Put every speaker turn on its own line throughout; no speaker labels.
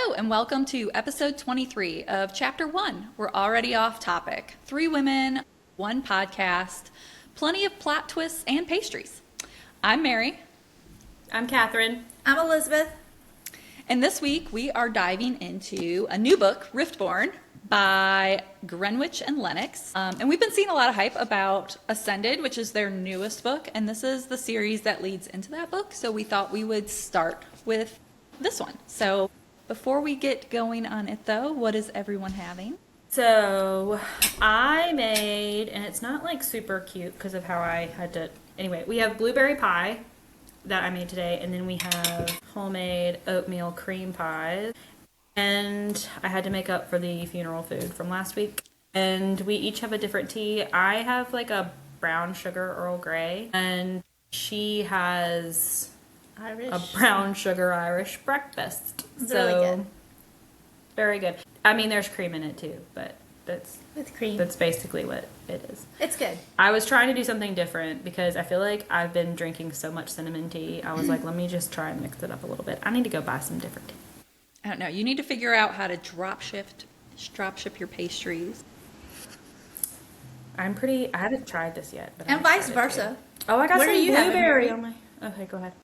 Hello, and welcome to episode 23 of Chapter 1. We're already off topic. 3 women, 1 podcast, plenty of plot twists and pastries. I'm Mary.
I'm Catherine.
I'm Elizabeth.
And this week we are diving into a new book, Riftborne, by Greenwich and Lennox. And we've been seeing a lot of hype about Ascended, which is their newest book. And this is the series that leads into that book. So we thought we would start with this one. So before we get going on it, though, what is everyone having?
So I made, and it's not like super cute because of how I had to, anyway, we have blueberry pie that I made today, and then we have homemade oatmeal cream pies. And I had to make up for the funeral food from last week. And we each have a different tea. I have like a brown sugar Earl Grey, and she has
Irish.
a brown sugar Irish breakfast.
Really good.
Very good. I mean, there's cream in it too, but
With cream.
that's basically what it is.
It's good.
I was trying to do something different because I feel like I've been drinking so much cinnamon tea. I was like, let me just try and mix it up a little bit. I need to go buy some different tea.
I don't know. You need to figure out how to drop ship your pastries.
I haven't tried this yet. But I
And
haven't
vice
tried it
versa.
yet. Oh, I got
What
some
are you having,
blueberry
Marie?
on my... Okay, go ahead.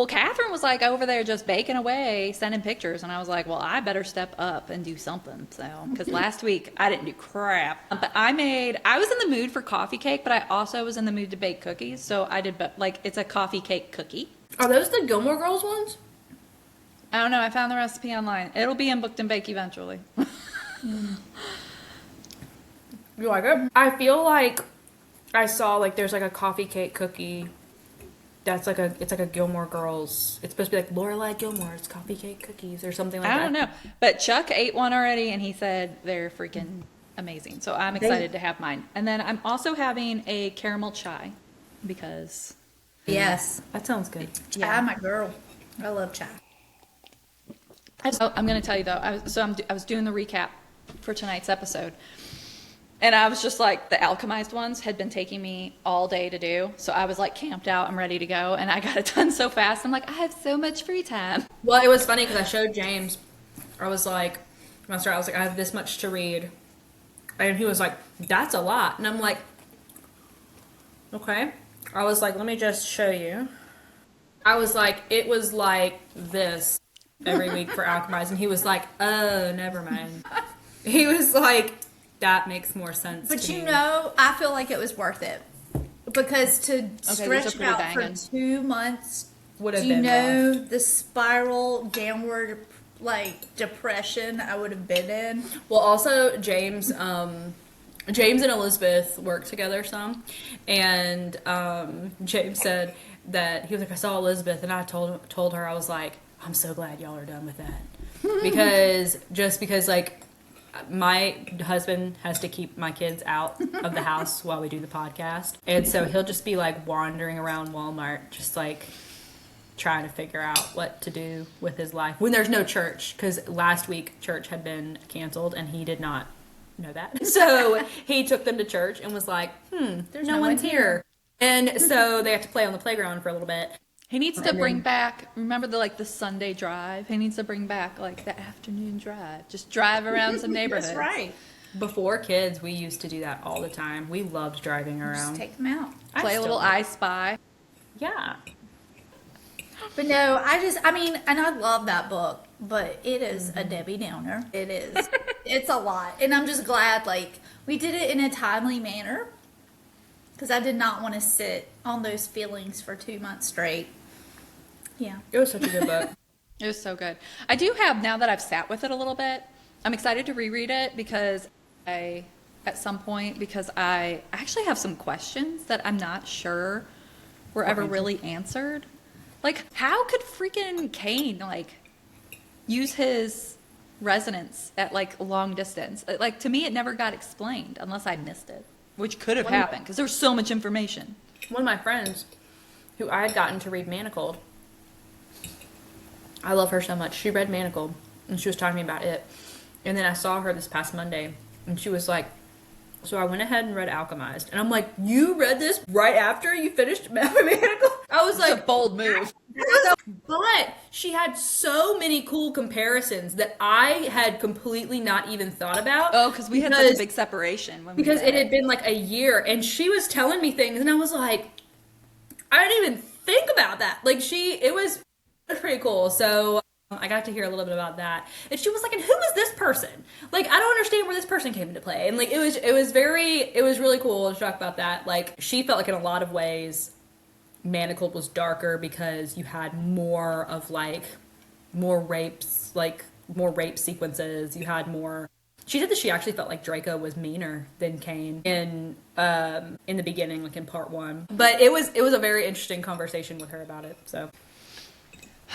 Catherine was like over there just baking away, sending pictures, and I was like, well, I better step up and do something. So, because last week I didn't do crap, but I was in the mood for coffee cake, but I also was in the mood to bake cookies. So I did, but like, it's a coffee cake cookie.
Are those the Gilmore Girls ones?
I don't know. I found the recipe online. It'll be in Booked and Bake eventually.
You like it? I feel like I saw like there's like a coffee cake cookie that's like it's like a Gilmore Girls. It's supposed to be like Lorelai Gilmore's coffee cake cookies or something like that.
I don't know, but Chuck ate one already, and he said they're freaking amazing. So I'm excited to have mine. And then I'm also having a caramel chai because
Yes.
That sounds good.
Chai, my girl. I love chai.
I'm going to tell you though. I was doing the recap for tonight's episode, and I was just like, the alchemized ones had been taking me all day to do. So I was like camped out. I'm ready to go, and I got it done so fast. I'm like, I have so much free time.
Well, it was funny because I showed James. I was like, when I started, I was like, I have this much to read, and he was like, "That's a lot," and I'm like, "Okay." I was like, "Let me just show you." I was like, "It was like this every week for alchemized," and he was like, "Oh, never mind." He was like, "That makes more sense."
But
to
you
me.
know, I feel like it was worth it. Because to
these are
stretch
pretty
out
banging.
for 2 months,
Would have
do you
been
know
rough.
the spiral downward, like, depression I would have been in?
Well, also James and Elizabeth work together some, and James said that he was like, I saw Elizabeth, and I told her, I was like, I'm so glad y'all are done with that, because like my husband has to keep my kids out of the house while we do the podcast, and so he'll just be like wandering around Walmart, just like trying to figure out what to do with his life when there's no church, because last week church had been canceled and he did not know that. So he took them to church and was like, there's no one's here. And so they have to play on the playground for a little bit.
He needs to bring back, remember the Sunday drive? He needs to bring back like the afternoon drive. Just drive around some neighborhoods.
That's right.
Before kids, we used to do that all the time. We loved driving
Just
around.
take them out.
Play a little I Spy.
Yeah.
But no, and I love that book, but it is a Debbie Downer. It is. It's a lot. And I'm just glad, like, we did it in a timely manner, because I did not want to sit on those feelings for 2 months straight. Yeah.
It was such a good book.
It was so good. I do have, now that I've sat with it a little bit, I'm excited to reread it because I actually have some questions that I'm not sure were ever really answered. Like, how could freaking Kane, like, use his resonance at, like, long distance? Like, to me, it never got explained unless I missed it, which could have happened because there was so much information.
One of my friends who I had gotten to read Manacled, I love her so much. She read Manacled and she was talking to me about it. And then I saw her this past Monday and she was like, So I went ahead and read Alchemized. And I'm like, you read this right after you finished Mathematical? I was
It's a
like,
bold move.
but she had so many cool comparisons that I had completely not even thought about.
Oh, because we had such a big separation when we
Because
read
it had been like a year, and she was telling me things, and I was like, I didn't even think about that. Like it was pretty cool. So I got to hear a little bit about that, and she was like, "And who is this person? Like, I don't understand where this person came into play." And like, it was really cool to talk about that. Like, she felt like in a lot of ways, Manacled was darker because you had more of like more rapes, like more rape sequences. You had more. She said that she actually felt like Draco was meaner than Cain in the beginning, like in part 1. But it was a very interesting conversation with her about it. So,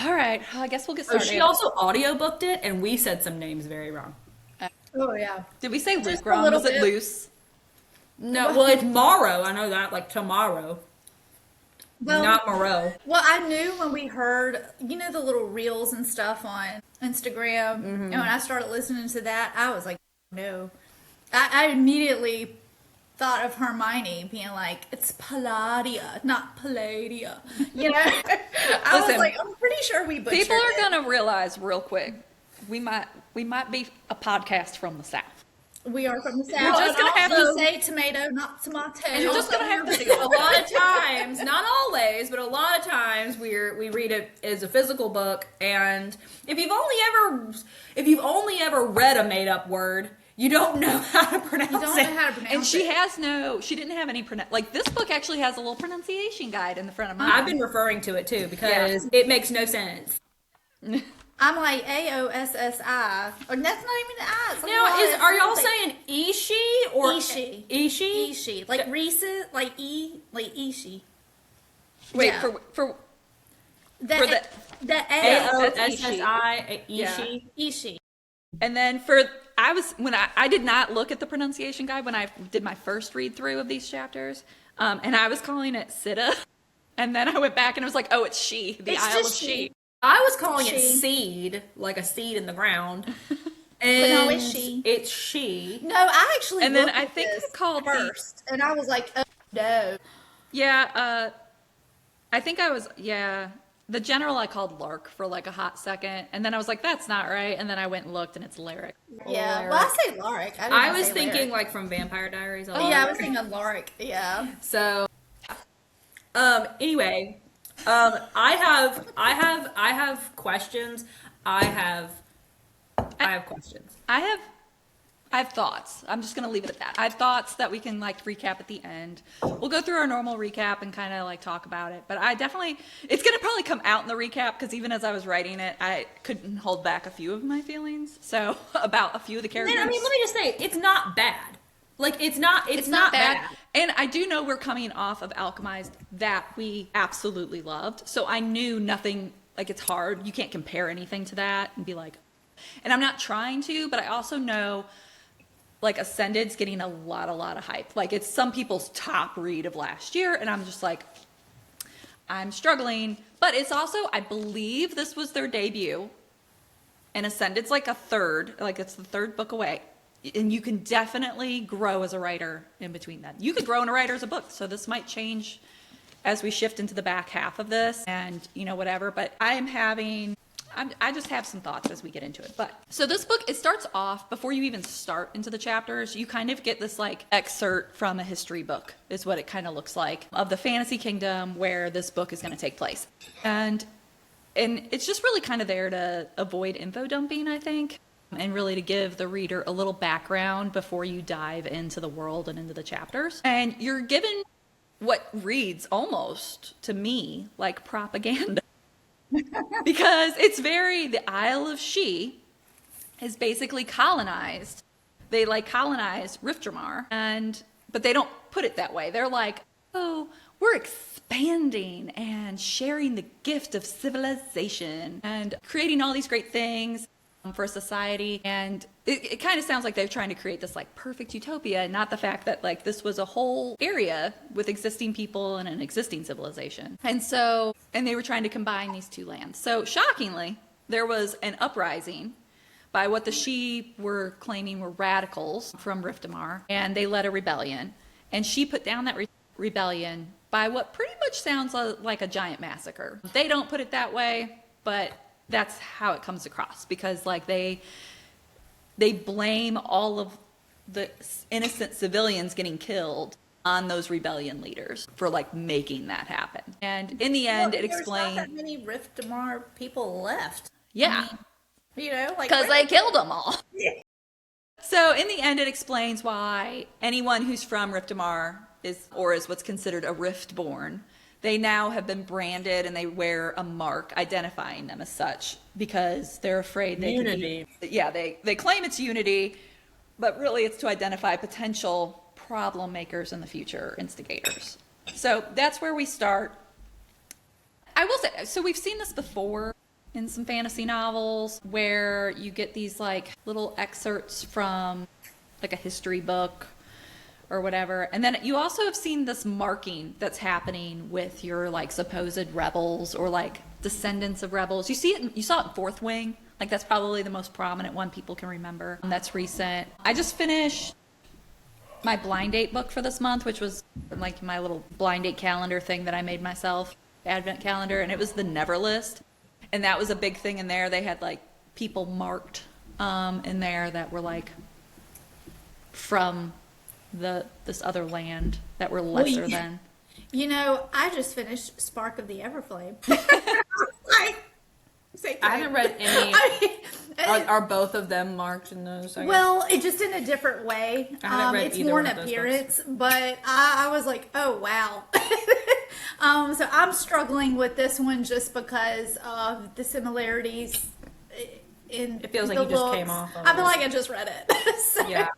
All right, well, I guess we'll get started.
she also audiobooked it, and we said some names very wrong.
Oh yeah.
Did we say
Just
Luke
a
wrong?
little
Was it
bit.
loose?
No, well, it's Morrow. I know that, like tomorrow,
Well,
not Moreau.
Well, I knew when we heard, the little reels and stuff on Instagram, and when I started listening to that, I was like, no. I immediately thought of Hermione being like, it's Palladia, not Palladia. I was
Listen,
like, I'm pretty sure we butchered
People are
it.
gonna realize real quick. We might be a podcast from the South.
We are from the South.
You're just gonna have
We
to-
say tomato, not tomato.
And you're just gonna have to do
A lot of times, not always, but a lot of times we read it as a physical book, and if you've only ever read a made up word, you don't know how to pronounce
You don't
it.
know how to pronounce
And she
it.
she didn't have any like this book actually has a little pronunciation guide in the front of mine.
I've been referring to it too because it makes no sense.
I'm like AOSSI. Or that's not even the I. It's like
Now, are y'all
something.
saying Ishi or
Ishi?
Ishi?
Ishi. Like Reese's, like Ishi.
Wait
Yeah.
for
The
the
AOSSI,
Yeah.
Ishi.
Ishi.
and then I did not look at the pronunciation guide when I did my first read through of these chapters, and I was calling it Sitta, and then I went back and it was like, oh, it's she, the
It's
Isle of
just
She.
she.
I was calling it
She.
seed, like a seed in the ground.
But no,
And
it's she.
It's she.
No, I actually
And then
looked
I
at
think
this
it's called the-
first, and I was like, oh no.
Yeah, I think the general I called Lark for like a hot second, and then I was like, that's not right, and then I went and looked, and it's Lyric.
Yeah,
Lyric.
well, I say Lorik.
I was thinking like from Vampire Diaries.
Oh yeah, I was thinking Lorik. Yeah.
So, anyway, I have questions. I have questions.
I have thoughts. I'm just gonna leave it at that. I have thoughts that we can like recap at the end. We'll go through our normal recap and kind of like talk about it. But it's gonna probably come out in the recap because even as I was writing it, I couldn't hold back a few of my feelings. So about a few of the characters.
And I mean, let me just say, it's not bad. Like it's not bad.
And I do know we're coming off of Alchemized that we absolutely loved. So I knew nothing, like it's hard. You can't compare anything to that and be like, and I'm not trying to, but I also know like Ascended's getting a lot of hype. Like it's some people's top read of last year. And I'm just like, I'm struggling. But it's also, I believe this was their debut. And Ascended's like it's the third book away. And you can definitely grow as a writer in between that. You could grow in a writer as a book. So this might change as we shift into the back half of this and, whatever. But I just have some thoughts as we get into it. But so this book, it starts off before you even start into the chapters. You kind of get this like excerpt from a history book is what it kind of looks like of the fantasy kingdom where this book is going to take place. And it's just really kind of there to avoid info dumping, I think. And really to give the reader a little background before you dive into the world and into the chapters. And you're given what reads almost, to me, like propaganda. Because it's the Isle of She is basically colonized. They colonize Riftborne, but they don't put it that way. They're like, oh, we're expanding and sharing the gift of civilization and creating all these great things for society. And it kind of sounds like they're trying to create this perfect utopia, not the fact that this was a whole area with existing people and an existing civilization. And they were trying to combine these two lands. So shockingly, there was an uprising by what the She were claiming were radicals from Riftamar, and they led a rebellion. And she put down that rebellion by what pretty much sounds like a giant massacre. They don't put it that way, but that's how it comes across, because like they blame all of the innocent civilians getting killed on those rebellion leaders for like making that happen. And in the end, it explains.
There's not that many Riftmar people left.
Yeah.
I mean, you know, like
Because they killed them all.
Yeah.
So in the end, it explains why anyone who's from Riftamar is what's considered a Riftborne. They now have been branded and they wear a mark identifying them as such because they're afraid they
Unity.
They claim it's unity, but really it's to identify potential problem makers in the future, instigators. So that's where we start. I will say, so we've seen this before in some fantasy novels where you get these like little excerpts from like a history book or whatever. And then you also have seen this marking that's happening with your like supposed rebels or like descendants of rebels. You saw it in Fourth Wing. Like that's probably the most prominent one people can remember. That's recent. I just finished my blind date book for this month, which was like my little blind date calendar thing that I made myself, advent calendar, and it was the Never List. And that was a big thing in there. They had like people marked in there that were like from this other land that were lesser than.
You know, I just finished Spark of the Everflame.
I haven't read any. Are both of them marked in those? I guess?
Well, it just in a different way.
I haven't read
it's
either
more
one
an
of those
appearance, but I was like, oh wow. So I'm struggling with this one just because of the similarities in.
It feels like
the
you just
looks.
came off of
I feel
it.
like I just read it. So-
Yeah.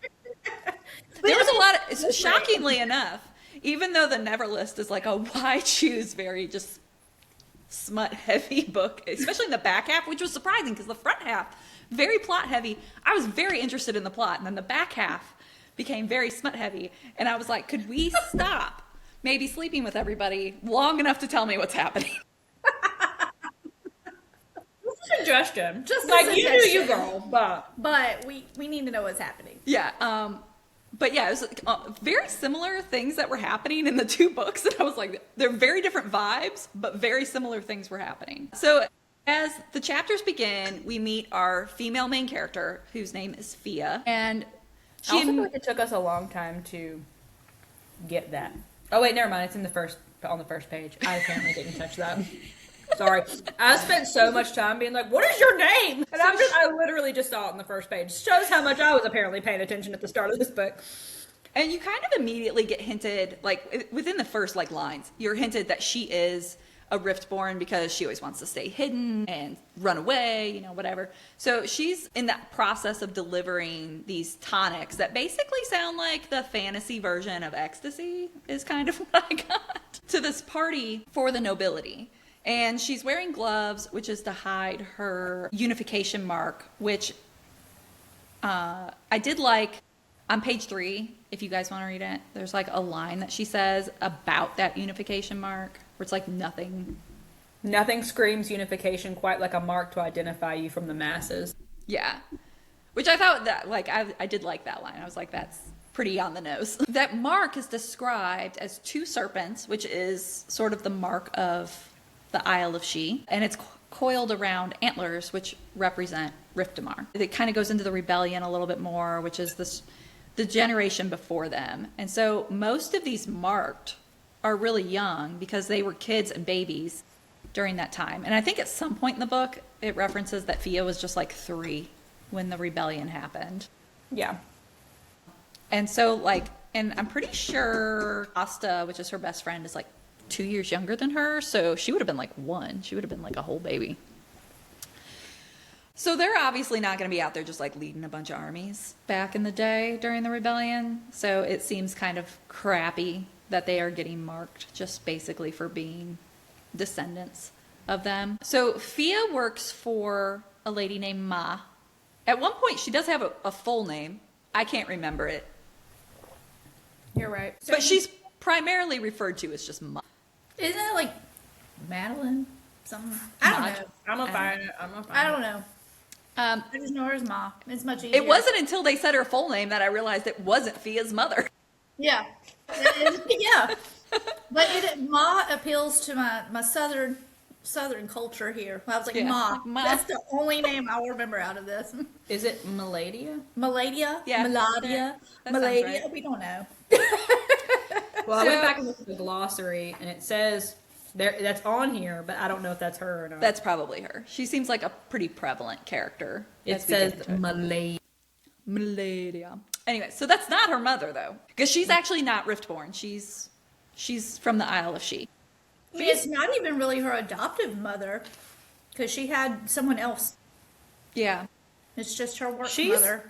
There was a lot of, shockingly enough, even though the Never List is like a why choose very just smut heavy book, especially in the back half, which was surprising because the front half, very plot heavy. I was very interested in the plot, and then the back half became very smut heavy. And I was like, could we stop maybe sleeping with everybody long enough to tell me what's happening?
Suggestion.
Just a
like you do
suggestion.
you, girl.
But we need to know what's happening.
Yeah. But yeah, it was very similar things that were happening in the two books. And I was like, they're very different vibes, but very similar things were happening. So as the chapters begin, we meet our female main character, whose name is Fia. And
I also feel like it took us a long time to get that. Oh wait, never mind. It's on the first page. I apparently didn't catch that. Sorry. I spent so much time being like, what is your name? And I literally just saw it on the first page. Shows how much I was apparently paying attention at the start of this book.
And you kind of immediately get hinted, like within the first like lines, you're hinted that she is a Riftborne because she always wants to stay hidden and run away, you know, whatever. So she's in that process of delivering these tonics that basically sound like the fantasy version of ecstasy is kind of what I got to this party for the nobility. And she's wearing gloves, which is to hide her unification mark, which I did like on page 3, if you guys want to read it. There's like a line that she says about that unification mark, where it's like nothing.
Nothing screams unification quite like a mark to identify you from the masses.
Yeah. Which I thought that, like, I did like that line. I was like, that's pretty on the nose. That mark is described as 2 serpents, which is sort of the mark of the Isle of She, and it's coiled around antlers, which represent Riftamar. It kind of goes into the rebellion a little bit more, which is the generation before them. And so most of these marked are really young because they were kids and babies during that time. And I think at some point in the book, it references that Fia was just like 3 when the rebellion happened.
Yeah.
And so like, and I'm pretty sure Asta, which is her best friend, is like 2 years younger than her, so she would have been like 1. She would have been like a whole baby. So they're obviously not going to be out there just like leading a bunch of armies back in the day during the rebellion. So it seems kind of crappy that they are getting marked just basically for being descendants of them. So Fia works for a lady named Ma. At one point, she does have a full name. I can't remember it.
You're right.
But she's primarily referred to as just Ma.
Isn't it like Madeline? Something? I don't know.
I'm gonna find it.
I don't know. I just know her as Ma. It's much easier.
It wasn't until they said her full name that I realized it wasn't Fia's mother.
Yeah. Yeah. But Ma appeals to my southern culture here. I was like,
Yeah.
Ma.
Ma.
That's the only name I'll remember out of this.
Is it Maladia?
Maladia?
Yeah,
Maladia?
that sounds
Maladia?
right.
We don't know.
Well, I went
So-
back and looked at the glossary, and it says that's on here, but I don't know if that's her or not.
That's probably her. She seems like a pretty prevalent character.
it
as we get
says
into it.
Maladia.
Maladia. Anyway, so that's not her mother though, because she's actually not Riftborne. She's from the Isle of She.
It's not even really her adoptive mother because she had someone else.
Yeah,
It's just her work
She's
mother.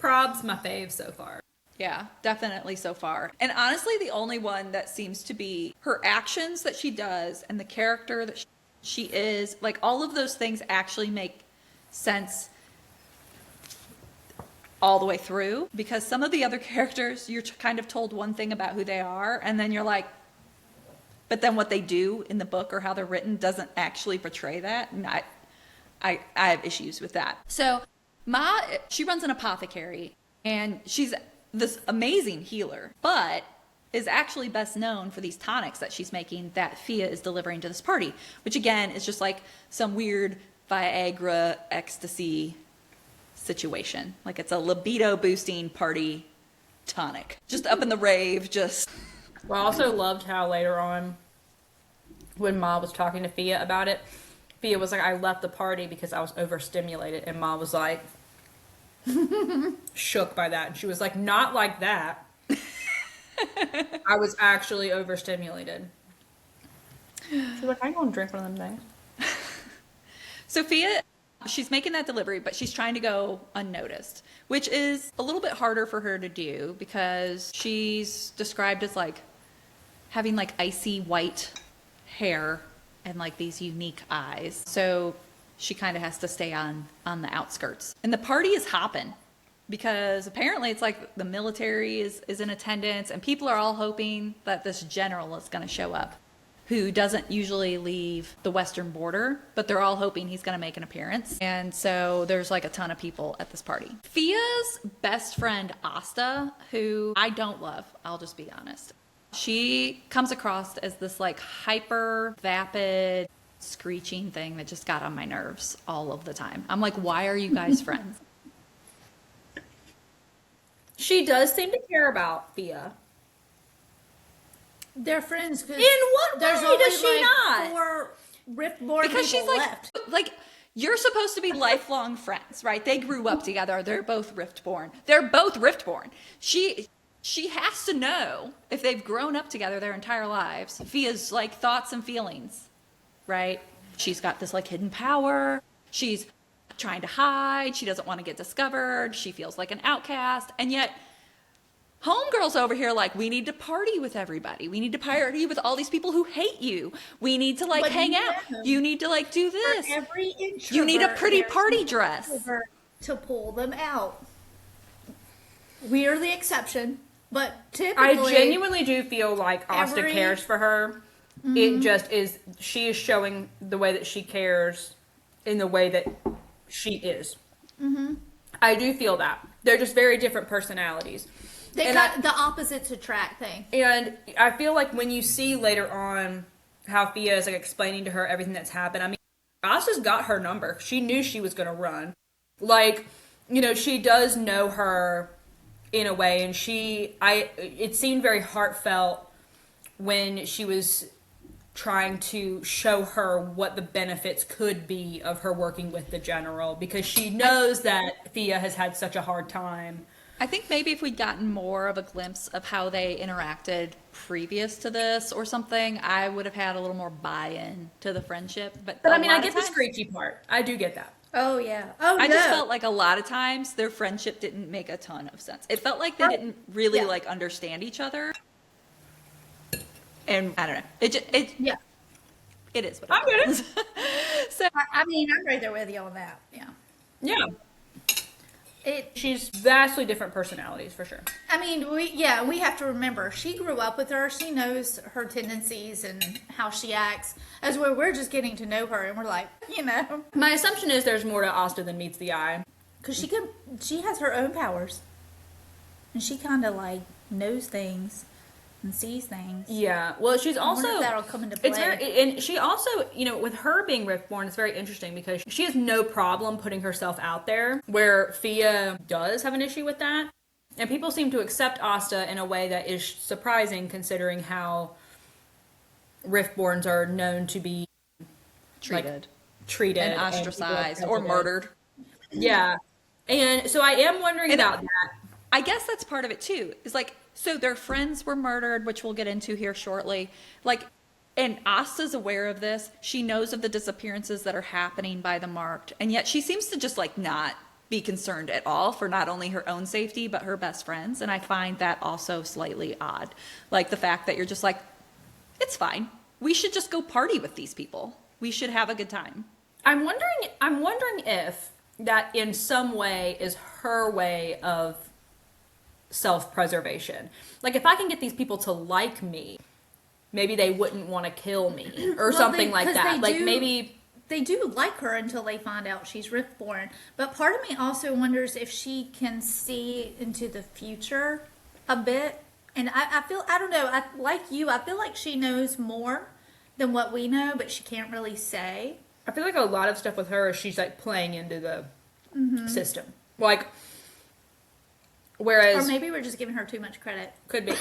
probs my fave so far.
yeah, definitely so far. And honestly, the only one that seems to be her actions that she does and the character that she is, like all of those things actually make sense all the way through, because some of the other characters you're kind of told one thing about who they are and then you're like, but then what they do in the book or how they're written doesn't actually portray that, and I have issues with that. So Ma, she runs an apothecary and she's this amazing healer, but is actually best known for these tonics that she's making that Fia is delivering to this party, which again is just like some weird Viagra ecstasy situation. Like it's a libido boosting party tonic. Just up in the rave, just
Well, I also loved how later on, when Ma was talking to Fia about it, Fia was like, I left the party because I was overstimulated. And Ma was like, shook by that. And she was like, not like that. I was actually overstimulated. She was like, I'm going to drink one of them things.
Sophia, she's making that delivery, but she's trying to go unnoticed, which is a little bit harder for her to do because she's described as like having like icy white hair and like these unique eyes. So she kind of has to stay on the outskirts. And the party is hopping because apparently it's like the military is in attendance and people are all hoping that this general is going to show up, who doesn't usually leave the western border, but they're all hoping he's going to make an appearance. And so there's like a ton of people at this party. Fia's best friend, Asta, who I don't love, I'll just be honest. She comes across as this like hyper, vapid, screeching thing that just got on my nerves all of the time. I'm like, why are you guys friends?
She does seem to care about Fia.
They're friends.
In what way does she not?
4 Riftborne
Because she's
people
like,
left.
like you're supposed to be lifelong friends, right? They grew up together. They're both Riftborne. They're both Riftborne. She has to know if they've grown up together their entire lives. Fia's like thoughts and feelings, right? She's got this like hidden power. She's trying to hide. She doesn't want to get discovered. She feels like an outcast. And yet homegirl's over here like, we need to party with everybody. We need to party with all these people who hate you. We need to like
But
hang
you
out.
know,
You need to like do
For
this.
every introvert,
You need a pretty
there's
party
an
dress.
extrovert to pull them out. We are the exception, but typically,
I genuinely do feel like Asta
every-
cares for her. It just is, she is showing the way that she cares in the way that she is. I do feel that. They're just very different personalities.
they
and
got the opposites attract thing.
And I feel like when you see later on how Fia is like explaining to her everything that's happened, I mean, Asta's got her number. She knew she was going to run. Like, you know, she does know her in a way, and it seemed very heartfelt when she was trying to show her what the benefits could be of her working with the general, because she knows that Fia has had such a hard time.
I think maybe if we'd gotten more of a glimpse of how they interacted previous to this or something, I would have had a little more buy-in to the friendship. But
But
a
I mean, I
lot
get
of
the
times-
screechy part. I do get that.
Oh yeah. Oh
I
no.
just felt like a lot of times their friendship didn't make a ton of sense. It felt like they didn't really
Yeah.
like understand each other. And I don't know.
Yeah.
It is what
I get it.
is. So
I mean, I'm right there with you on that. Yeah.
Yeah. She's vastly different personalities for sure.
I mean, we have to remember she grew up with her. She knows her tendencies and how she acts. As we're just getting to know her, and we're like,
My assumption is there's more to Asta than meets the eye.
because she has her own powers, and she kind of like knows things and sees things.
Yeah, well, she's
I wonder
also
if that'll come into play.
it's very, and she also, with her being Riftborne, it's very interesting because she has no problem putting herself out there, where Fia does have an issue with that, and people seem to accept Asta in a way that is surprising considering how Riftborns are known to be
Treated.
treated
And
people
ostracized
are
or
prejudice.
murdered.
Yeah, and so I am wondering
And
about that.
I guess that's part of it too. Is like, so their friends were murdered, which we'll get into here shortly. Like, and Asta's aware of this. She knows of the disappearances that are happening by the marked, and yet she seems to just like not be concerned at all for not only her own safety but her best friends. And I find that also slightly odd. Like the fact that you're just like, it's fine. We should just go party with these people. We should have a good time.
I'm wondering if that in some way is her way of self-preservation. Like if I can get these people to like me, maybe they wouldn't want to kill me or something like that. Like maybe
they do like her until they find out she's Riftborn. But part of me also wonders if she can see into the future a bit. And I feel, I don't know, I feel like she knows more than what we know, but she can't really say.
I feel like a lot of stuff with her is she's like playing into the system. Like whereas
Or maybe we're just giving her too much credit.
could be.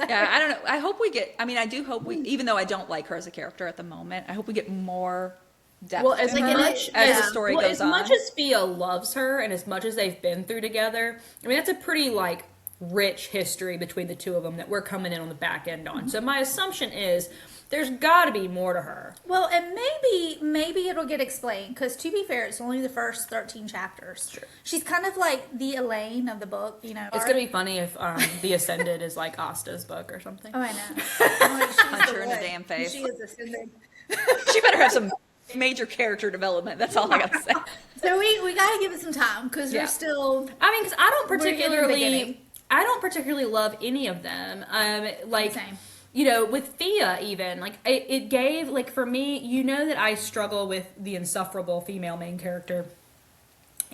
Yeah, I don't know. I hope we get, I do hope we, even though I don't like her as a character at the moment, I hope we get more depth
Well, as
to her
much
as the
yeah.
story
well,
goes
as
on.
much as Fia loves her and as much as they've been through together, I mean that's a pretty like rich history between the two of them that we're coming in on the back end on. So my assumption is there's got to be more to her.
Well, and maybe it'll get explained, because to be fair, it's only the first 13 chapters.
Sure.
She's kind of like the Elaine of the book,
It's gonna be funny if The Ascended is like Asta's book or something.
Oh, I know. I'm like, she's
Punch her in the
way.
damn face.
She is ascended.
She better have some major character development. That's all I gotta say.
So we gotta give it some time, because
Yeah.
we're still.
I mean, because
We're in the beginning.
I don't particularly love any of them. Like,
Same.
with Fia even, like, it gave, like, for me, that I struggle with the insufferable female main character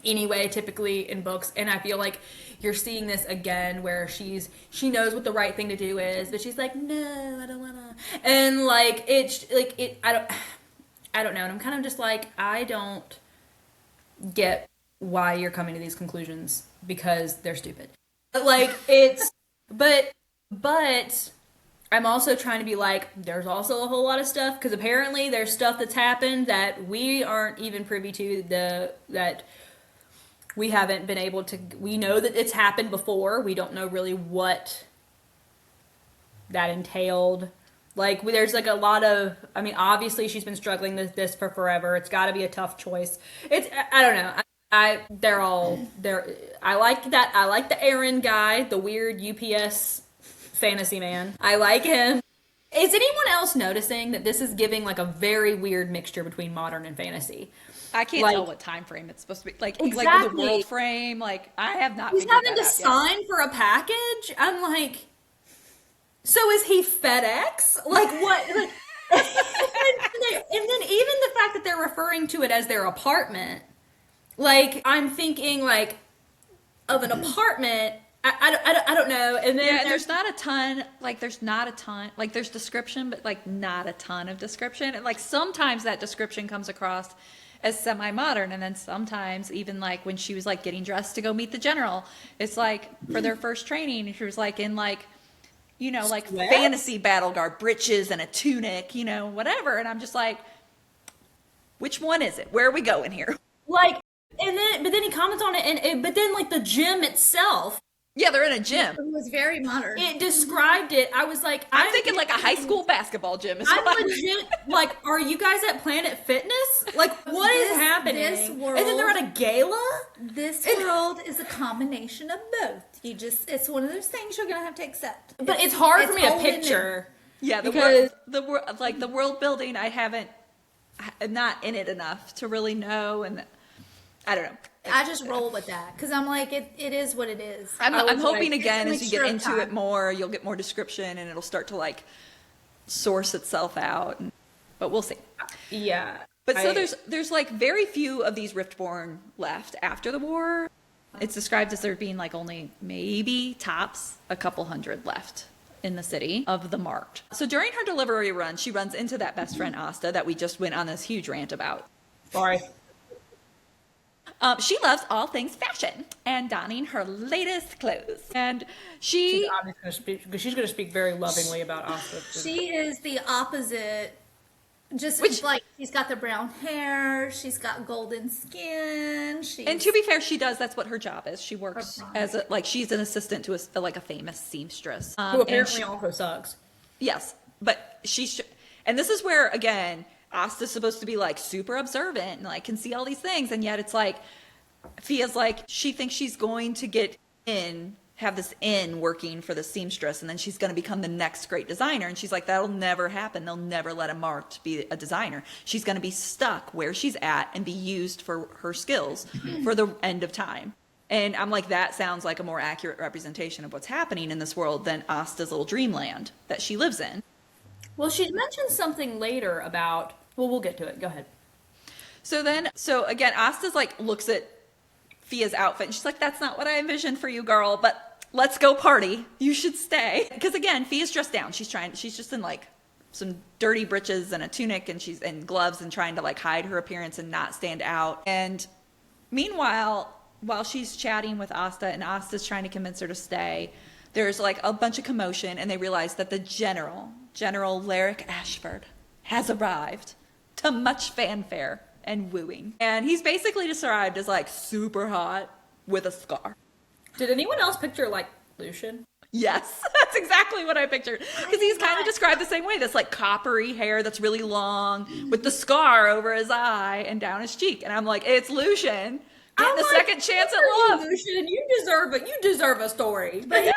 anyway, typically in books, and I feel like you're seeing this again where she knows what the right thing to do is, but she's like, no, I don't wanna, and like, I don't know, and I'm kind of just like, I don't get why you're coming to these conclusions, because they're stupid. Like, but I'm also trying to be like, there's also a whole lot of stuff, because apparently there's stuff that's happened that we aren't even privy to, that we haven't been able to, we know that it's happened before, we don't know really what that entailed. Like, there's like a lot of, obviously she's been struggling with this for forever, it's gotta be a tough choice. I don't know, I like that. I like the Aaron guy, the weird UPS fantasy man. I like him. Is anyone else noticing that this is giving like a very weird mixture between modern and fantasy?
I can't
Like-
tell what time frame it's supposed to be. Like
Exactly.
the world frame. Like I have not.
He's
figured
having
that
to
out yet.
sign for a package. I'm like, so is he FedEx? Like what? Like, and then even the fact that they're referring to it as their apartment. Like, I'm thinking, like, of an apartment, I don't know, and then...
Yeah, and there's not a ton, like, there's description, but, like, not a ton of description, and, like, sometimes that description comes across as semi-modern, and then sometimes, even, like, when she was, like, getting dressed to go meet the general, it's, like, for their first training, she was, like, in, like, like,
Sweat?
fantasy battle garb, breeches and a tunic, whatever, and I'm just like, which one is it? Where are we going here?
Like, but then he comments on it, but then, like, the gym itself,
Yeah, they're in a gym.
It was very modern.
it described it, I was like...
I'm thinking like a high school basketball gym. Is
I'm
what
legit, like, are you guys at Planet Fitness? Like, what is
This-
happening?
this
And then they're at a gala?
This world is a combination of both. It's one of those things you're gonna have to accept.
But it's hard for me to
old and new.
picture.
Yeah,
Because-
the world building, I'm not in it enough to really know, and I don't know.
I just roll with that because I'm like, it is what it is.
I'm hoping
like,
again,
it's
as
a
you get
mixture of
into it
time.
more, you'll get more description and it'll start to like source itself out. But we'll see.
Yeah.
But so
I-
there's like very few of these Riftborne left after the war. It's described as there being like only maybe tops a couple hundred left in the city of the marked. So during her delivery run, she runs into that best friend Asta that we just went on this huge rant about.
Sorry.
She loves all things fashion and donning her latest clothes. And
She's obviously going to speak, because she's going to speak very lovingly about Oscar.
She is the opposite. Just
Which-
like she's got the brown hair, she's got golden skin.
And to be fair, she does. That's what her job is. She works
Her
as a, like she's an assistant to like a famous seamstress.
Who
And
apparently
she-
also sucks.
yes, but and this is where again, Asta's supposed to be like super observant and like can see all these things, and yet it's like Fia's like she thinks she's going to get in. Have this in working for the seamstress, and then she's going to become the next great designer. And she's like, that'll never happen. They'll never let a marked be a designer. She's going to be stuck where she's at and be used for her skills for the end of time. And I'm like, that sounds like a more accurate representation of what's happening in this world than Asta's little dreamland that she lives in.
Well, she mentioned something later about. Well, we'll get to it. Go ahead.
So again, Asta's like looks at Fia's outfit and she's like, that's not what I envisioned for you, girl, but let's go party. You should stay. Because again, Fia's dressed down. She's just in like some dirty breeches and a tunic and she's in gloves and trying to like hide her appearance and not stand out. And meanwhile, while she's chatting with Asta and Asta's trying to convince her to stay, there's like a bunch of commotion and they realize that the General Lyric Ashford, has arrived to much fanfare and wooing. And he's basically described as like super hot with a scar.
Did anyone else picture like Lucian?
Yes, that's exactly what I pictured. Because he's kind of described the same way. This like coppery hair that's really long with the scar over his eye and down his cheek. And I'm like, it's Lucian. Getting a second chance at love.
Lucian, you deserve it. You deserve a story.
But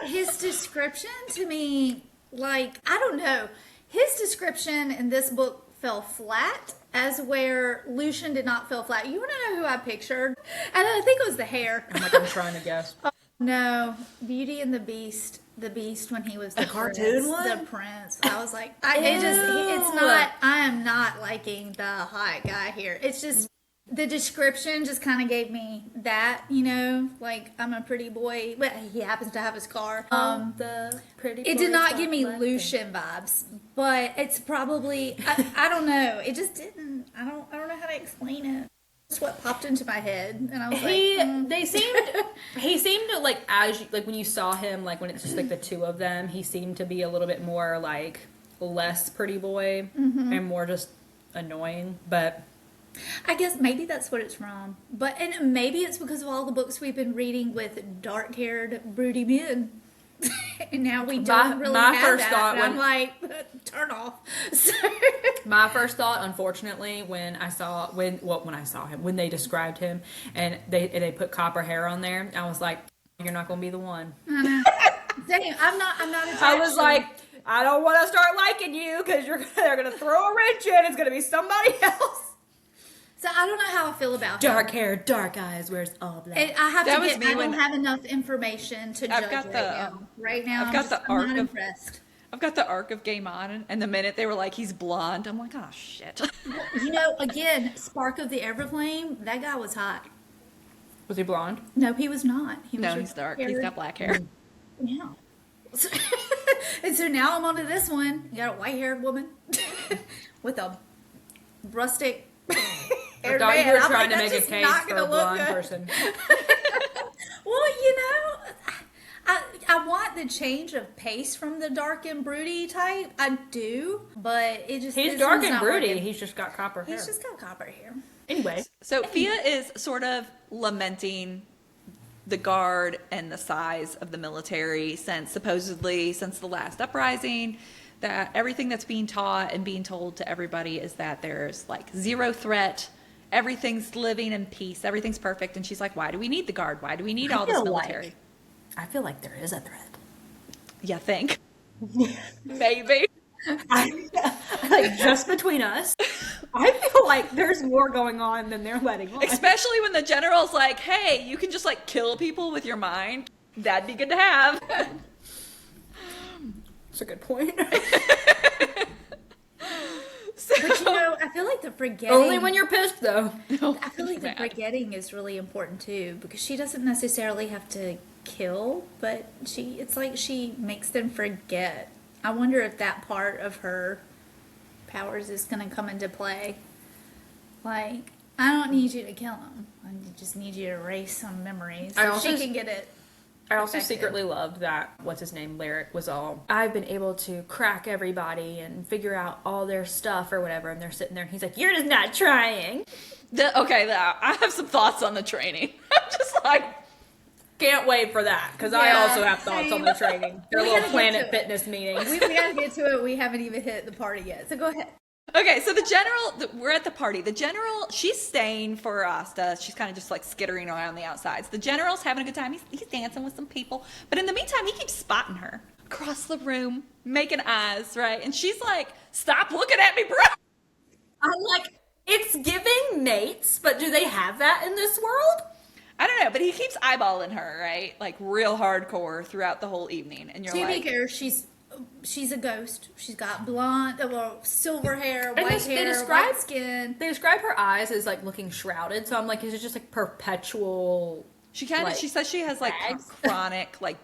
his description to me, like, I don't know. His description in this book fell flat, as where Lucian did not feel flat. You want to know who I pictured? And I think it was the hair.
I'm like, I'm trying to guess.
No, Beauty and the Beast. The Beast when he was the
cartoon
prince,
one?
The prince. I was like, it's not. I am not liking the hot guy here. It's just the description just kind of gave me that, like I'm a pretty boy, but he happens to have his car.
The pretty.
It did not give me Lucian vibes, but it's probably I don't know. It just didn't. I don't know how to explain it. That's what popped into my head, and I was
He seemed to like like when you saw him, like when it's just like the two of them, he seemed to be a little bit more like less pretty boy and more just annoying, but.
I guess maybe that's what it's from. And maybe it's because of all the books we've been reading with dark-haired, broody men. And now we don't really
my
have
first
that.
thought
And I'm
when-
like, turn off. So,
My first thought, unfortunately, when they described him and they put copper hair on there, I was like, you're not going to be the one.
dang, I'm not attached.
I was like, I don't want to start liking you because they're going to throw a wrench in. It's going to be somebody else.
So I don't know how I feel about him.
Dark hair, dark eyes, wears all black.
I have
That
to
was
get.
me
I don't
when-
have enough information to
I've
judge
got
right
the,
now. Right now,
I've got the
I'm
arc
not
of-
impressed.
I've got the arc of Game On, and the minute they were like, he's blonde, I'm like, oh shit.
Again, Spark of the Everflame. That guy was hot.
Was he blonde?
No, he was not. He was
No,
just
he's dark. He's
haired.
got black hair.
Yeah. And so now I'm onto this one. You got a white-haired woman with a rustic.
I thought you were trying to make a case for a blonde person.
Well, I want the change of pace from the dark and broody type. I do, but it just
He's
this
dark
one's
and
not
broody.
working.
He's just got copper hair.
He's just got copper hair.
Anyway.
So Fia is sort of lamenting the guard and the size of the military since the last uprising, that everything that's being taught and being told to everybody is that there's like zero threat, everything's living in peace, everything's perfect. And she's like, why do we need the guard? Why do we need all this military?
I feel like there is a threat.
You think? Maybe.
I like, just between us, I feel like there's more going on than they're letting on.
Especially when the general's like, hey, you can just like kill people with your mind. That'd be good to have.
That's a good point.
So,
But you know, I feel like the forgetting.
Only when you're pissed, though.
I feel like the forgetting is really important too, because she doesn't necessarily have to kill, but it's like she makes them forget. I wonder if that part of her powers is going to come into play. Like, I don't need you to kill him. I just need you to erase some memories so she can get it.
I also
Effective.
secretly loved that, what's his name, Lyric was all, I've been able to crack everybody and figure out all their stuff or whatever, and they're sitting there and he's like, you're just not trying.
I have some thoughts on the training. I'm just like,
Can't wait for that, because I
Yeah,
also have thoughts on the training. Their
We
little
gotta get
Planet
to it.
Fitness meetings.
We got to get to it. We haven't even hit the party yet, so go ahead.
okay, so the general, we're at the party. The general, she's staying for Asta. She's kind of just like skittering around the outsides. The general's having a good time. He's dancing with some people. But in the meantime, he keeps spotting her across the room, making eyes, right? And she's like, stop looking at me, bro.
I'm like, it's giving mates, but do they have that in this world?
I don't know, but he keeps eyeballing her, right? Like real hardcore throughout the whole evening. And you're
To be
like,
fair, she's a ghost. She's got blonde, silver hair,
And
white
they
hair,
describe-
white skin.
They describe her eyes as like looking shrouded, so I'm like, is it just like perpetual?
she kind of,
like,
she says she has like
bags?
chronic, like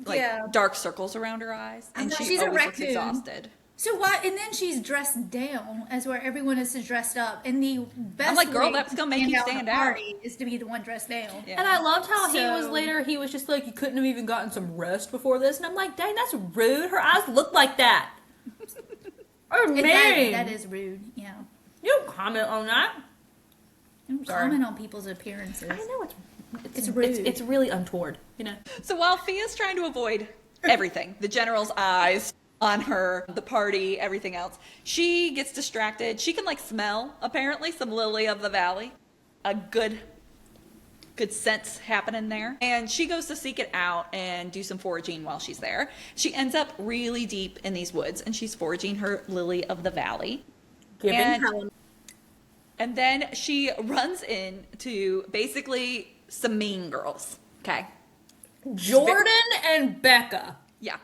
Yeah.
dark circles around her eyes. And
know,
she
she's a
always looks
raccoon.
exhausted.
So why? And then she's dressed down, as where everyone is dressed up. And the best
like, girl,
way
that's gonna make
to
you
at a
stand out.
party is to be the one dressed down.
Yeah.
And I loved how he was
So-
later, he was just like, you couldn't have even gotten some rest before this. And I'm like, dang, that's rude. Her eyes look like that. Oh,
And
man.
that is rude. Yeah.
You don't comment on that.
Don't
Sorry.
comment on people's appearances.
I know
It's rude.
It's really untoward, you know.
So while Fia's trying to avoid everything, the general's eyes on her, the party, everything else, she gets distracted. She can like smell, apparently, some lily of the valley. A good scents happening there. And she goes to seek it out and do some foraging while she's there. She ends up really deep in these woods and she's foraging her lily of the valley.
Giving
And-
Helen.
And then she runs into basically some mean girls. Okay.
Jordan and Becca.
Yeah.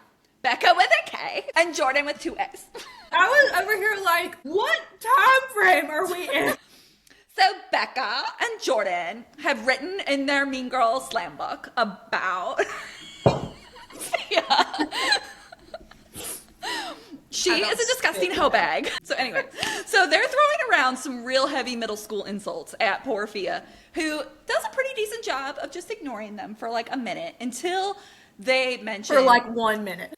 Becca with a K and Jordan with two A's.
I was over here like, what time frame are we in?
So Becca and Jordan have written in their Mean Girls slam book about yeah. She is a disgusting hoe bag. So anyway, so they're throwing around some real heavy middle school insults at poor Fia, who does a pretty decent job of just ignoring them for like a minute until they mention
For like 1 minute.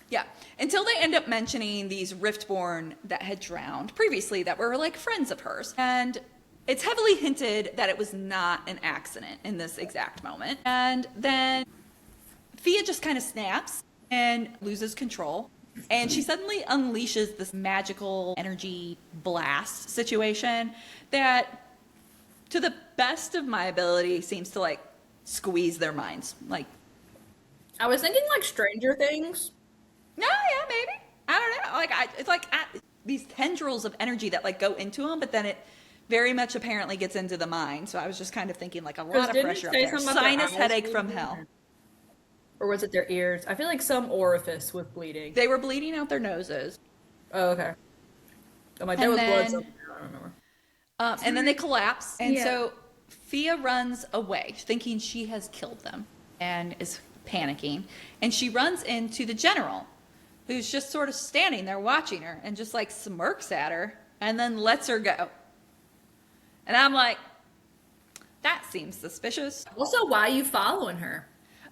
yeah, until they end up mentioning these Riftborne that had drowned previously that were like friends of hers. And it's heavily hinted that it was not an accident in this exact moment. And then Fia just kind of snaps and loses control. And she suddenly unleashes this magical energy blast situation that, to the best of my ability, seems to like squeeze their minds. Like,
I was thinking like Stranger Things.
no, yeah, maybe. I don't know. Like, it's like these tendrils of energy that like go into them, but then it very much apparently gets into the mind. So I was just kind of thinking like a lot of
didn't
pressure up
say
there.
something about their
Sinus
eyes
headache from
bleeding,
hell.
Or was it their ears? I feel like some orifice was bleeding.
They were bleeding out their noses.
Oh, okay. I'm like, there
And
was blood
then-
somewhere. I don't remember.
And then they collapse. And
Yeah.
so Fia runs away, thinking she has killed them and is panicking. And she runs into the general, who's just sort of standing there watching her and just like smirks at her and then lets her go. And I'm like, that seems suspicious.
Also, why are you following her?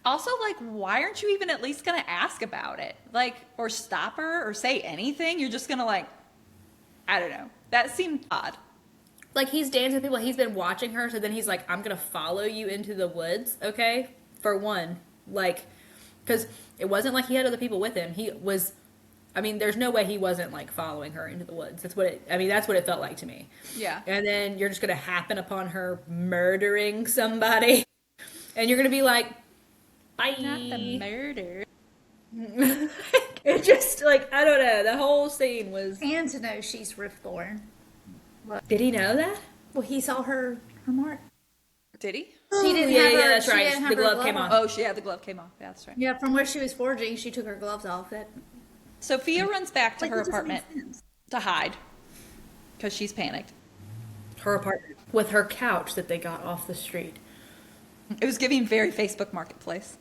Also, like, why aren't you even at least going to ask about it? Like, or stop her or say anything? You're just going to like, I don't know. That seemed odd.
Like, he's dancing with people. He's been watching her, so then he's like, I'm going to follow you into the woods, okay? For one. Like, because it wasn't like he had other people with him. He was, I mean, there's no way he wasn't, like, following her into the woods. That's what it felt like to me.
Yeah.
And then you're just going to happen upon her murdering somebody. And you're going to be like, bye.
Not the murder.
It just like I don't know. The whole scene was.
And to know she's Riftborne.
Did he know that?
Well, he saw her mark.
Did he?
She didn't
yeah,
have her.
yeah, that's
she
right.
didn't have
The
her
glove came off.
Oh, yeah, the glove came off. Yeah, that's right.
Yeah, from where she was forging, she took her gloves off. That
Sophia runs back to
like,
her
it doesn't make
apartment
sense.
to hide because she's panicked.
Her apartment with her couch that they got off the street.
It was giving very Facebook Marketplace.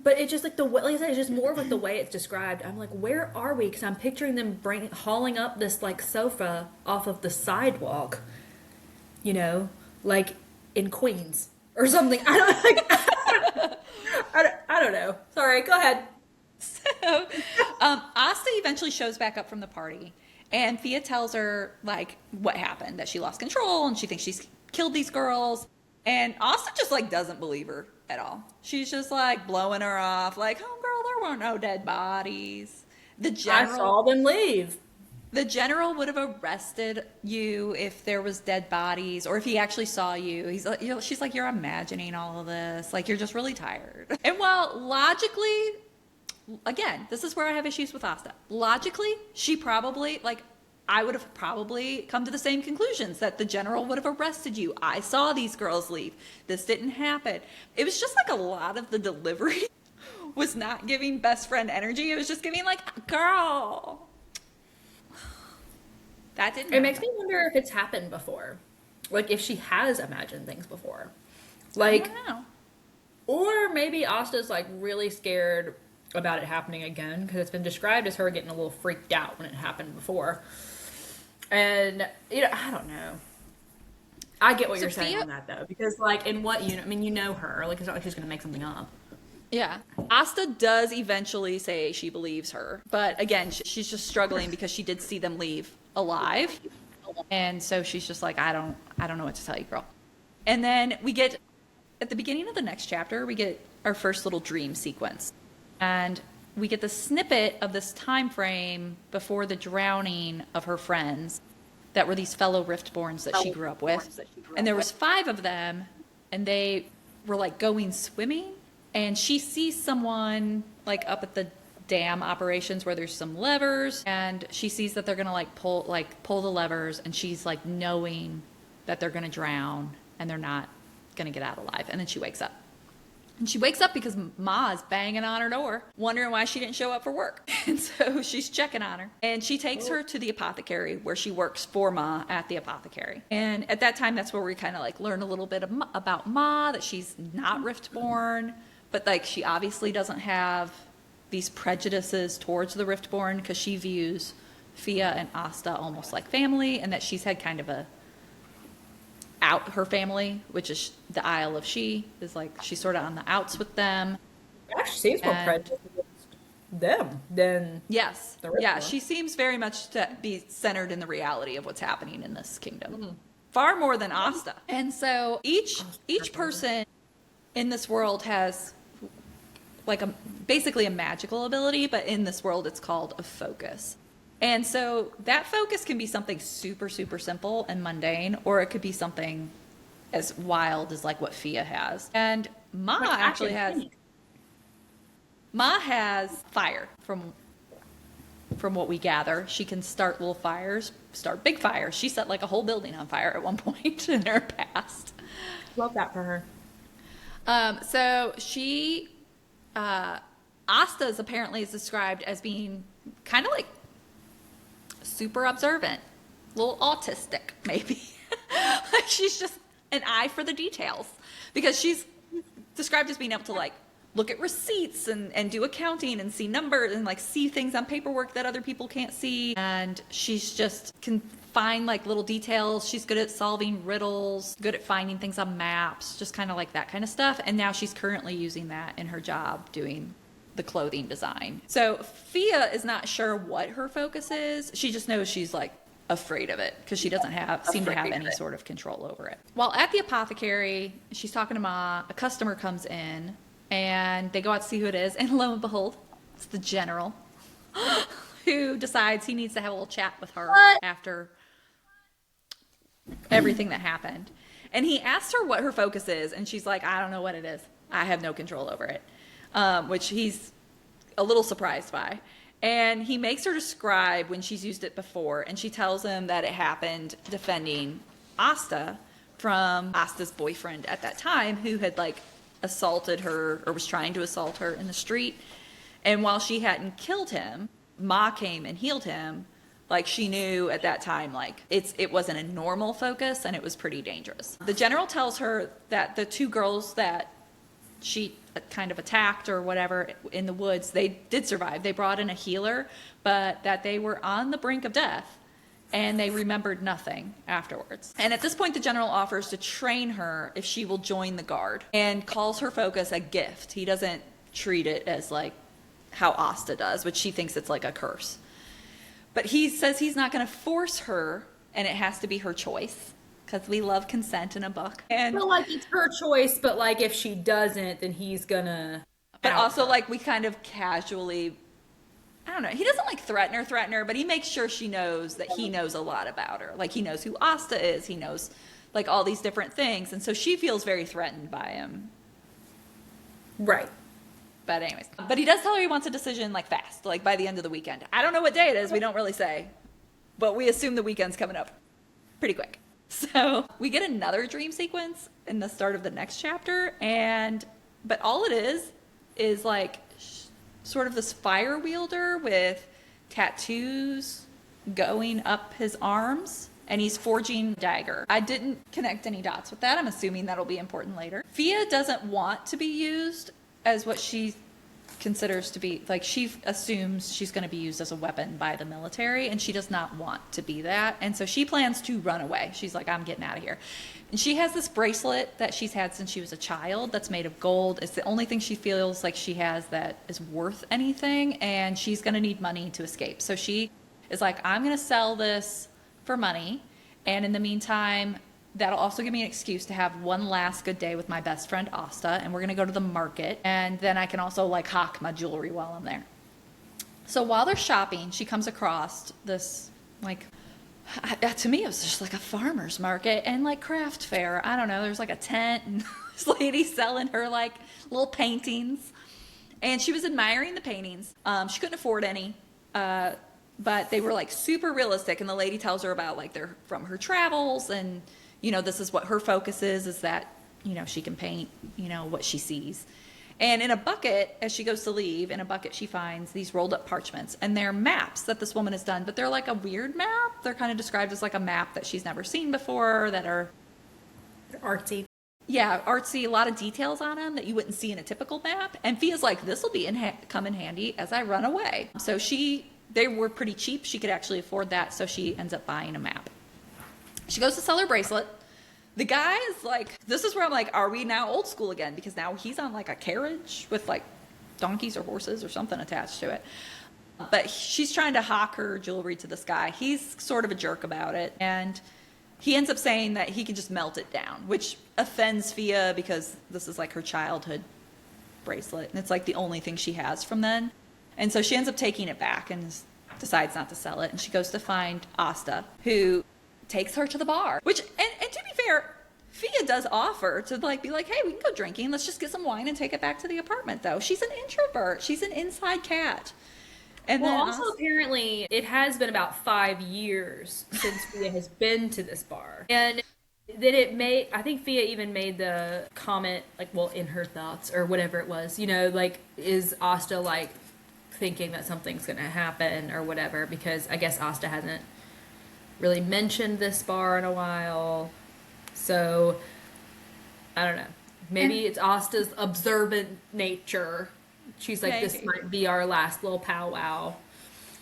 But it's just like the way, like I said, it's just more of like the way it's described. I'm like, where are we? Because I'm picturing them hauling up this like sofa off of the sidewalk, you know, like in Queens or something. I don't know. Sorry, go ahead.
So, Asta eventually shows back up from the party, and Thea tells her like what happened, that she lost control and she thinks she's killed these girls. And Asta just like doesn't believe her at all. She's just like blowing her off, like, "Oh, girl, there weren't no dead bodies." The
I
general,
saw them leave.
the general would have arrested you if there was dead bodies, or if he actually saw you. He's like, she's like, "You're imagining all of this. Like, you're just really tired." And while logically, again, this is where I have issues with Asta. Logically, she probably, like, I would have probably come to the same conclusions, that the general would have arrested you. I saw these girls leave. This didn't happen. It was just like a lot of the delivery was not giving best friend energy. It was just giving like, "Girl, that didn't
It
happen."
makes me wonder if it's happened before, like if she has imagined things before,
I
like,
don't know.
or maybe Asta's like really scared about it happening again because it's been described as her getting a little freaked out when it happened before. And you know, I don't know. I get what you're saying
Sophia-
on that though, because like in what I mean, you know her. Like it's not like she's gonna make something up.
Yeah. Asta does eventually say she believes her. But again, she's just struggling because she did see them leave alive. And so she's just like, I don't know what to tell you, girl. And then we get, at the beginning of the next chapter, we get our first little dream sequence. And we get the snippet of this time frame before the drowning of her friends that were these fellow Riftborns that she grew up with. And there was 5 of them, and they were like going swimming, and she sees someone like up at the dam operations where there's some levers, and she sees that they're gonna pull the levers, and she's like knowing that they're gonna drown and they're not gonna get out alive. And then she wakes up. And she wakes up because Ma is banging on her door, wondering why she didn't show up for work. And so she's checking on her. And she takes her to the apothecary, where she works for Ma at the apothecary. And at that time, that's where we kind of like learn a little bit about Ma, that she's not Riftborn, but like she obviously doesn't have these prejudices towards the Riftborn, because she views Fia and Asta almost like family, and that she's had kind of out her family, which is the Isle of She, is like she's sort of on the outs with them.
Actually, seems more
And-
prejudiced against them than
Yes,
The Riftborn.
yeah, she seems very much to be centered in the reality of what's happening in this kingdom, far more than Asta. And so each person in this world has like basically a magical ability, but in this world it's called a focus. And so that focus can be something super, super simple and mundane, or it could be something as wild as like what Fia has. And Ma
Like
actually
active
has,
paint.
Ma has fire from what we gather. She can start little fires, start big fires. She set like a whole building on fire at one point in her past.
Love that for her.
So she, Asta's apparently is described as being kind of like super observant, a little autistic, maybe. Like she's just an eye for the details, because she's described as being able to like look at receipts and do accounting and see numbers and like see things on paperwork that other people can't see. And she's just can find like little details. She's good at solving riddles, good at finding things on maps, just kind of like that kind of stuff. And now she's currently using that in her job doing the clothing design. So Fia is not sure what her focus is. She just knows she's like afraid of it, because she doesn't seem to have any sort of control over it. While at the apothecary, she's talking to Ma. A customer comes in, and they go out to see who it is, and lo and behold, it's the general, who decides he needs to have a little chat with her after everything that happened. And he asks her what her focus is, and she's like, "I don't know what it is. I have no control over it." Which he's a little surprised by. And he makes her describe when she's used it before, and she tells him that it happened defending Asta from Asta's boyfriend at that time, who had like assaulted her or was trying to assault her in the street. And while she hadn't killed him, Ma came and healed him. Like, she knew at that time, like, it wasn't a normal focus, and it was pretty dangerous. The general tells her that the two girls that she kind of attacked or whatever in the woods, they did survive. They brought in a healer, but that they were on the brink of death, and they remembered nothing afterwards. And at this point, the general offers to train her if she will join the guard, and calls her focus a gift. He doesn't treat it as like how Asta does, which she thinks it's like a curse. But he says he's not going to force her, and it has to be her choice, because we love consent in a book. And
I feel like it's her choice, but like if she doesn't, then he's gonna.
but also like we kind of casually, I don't know. He doesn't like threaten her, but he makes sure she knows that he knows a lot about her. Like, he knows who Asta is. He knows like all these different things, and so she feels very threatened by him.
Right.
But anyways, but he does tell her he wants a decision like fast, like by the end of the weekend. I don't know what day it is. We don't really say, but we assume the weekend's coming up pretty quick. So we get another dream sequence in the start of the next chapter, but all it is like sort of this fire wielder with tattoos going up his arms, and he's forging a dagger. I didn't connect any dots with that. I'm assuming that'll be important later. Fia doesn't want to be used as what she considers to be, like, she assumes she's going to be used as a weapon by the military, and she does not want to be that. And so she plans to run away. She's like, I'm getting out of here. And she has this bracelet that she's had since she was a child that's made of gold. It's the only thing she feels like she has that is worth anything, and she's going to need money to escape. So she is like, I'm going to sell this for money, and in the meantime, that'll also give me an excuse to have one last good day with my best friend Asta, and we're going to go to the market, and then I can also like hawk my jewelry while I'm there. So while they're shopping, she comes across this, like, to me it was just like a farmer's market and like craft fair. I don't know, there's like a tent, and this lady selling her like little paintings, and she was admiring the paintings. She couldn't afford any, but they were like super realistic, and the lady tells her about like they're from her travels, and you know, this is what her focus is that, you know, she can paint, you know, what she sees. And in a bucket, as she goes to leave, in a bucket she finds these rolled up parchments, and they're maps that this woman has done, but they're like a weird map. They're kind of described as like a map that she's never seen before, that are
Artsy.
yeah, artsy, a lot of details on them that you wouldn't see in a typical map. And Fia's like, this will be come in handy as I run away. So they were pretty cheap. She could actually afford that, so she ends up buying a map. She goes to sell her bracelet. The guy is like, this is where I'm like, are we now old school again? Because now he's on like a carriage with like donkeys or horses or something attached to it. But she's trying to hawk her jewelry to this guy. He's sort of a jerk about it. And he ends up saying that he can just melt it down, which offends Fia because this is like her childhood bracelet. And it's like the only thing she has from then. And so she ends up taking it back and decides not to sell it. And she goes to find Asta, who takes her to the bar, which, and to be fair, Fia does offer to like be like, hey, we can go drinking. Let's just get some wine and take it back to the apartment, though. She's an introvert. She's an inside cat. And
Well,
then
also apparently it has been about 5 years since Fia has been to this bar. And then I think Fia even made the comment, like, well, in her thoughts or whatever it was, you know, like, is Asta like thinking that something's going to happen or whatever? Because I guess Asta hasn't really mentioned this bar in a while. So, I don't know. Maybe it's Asta's observant nature. She's like, this might be our last little powwow.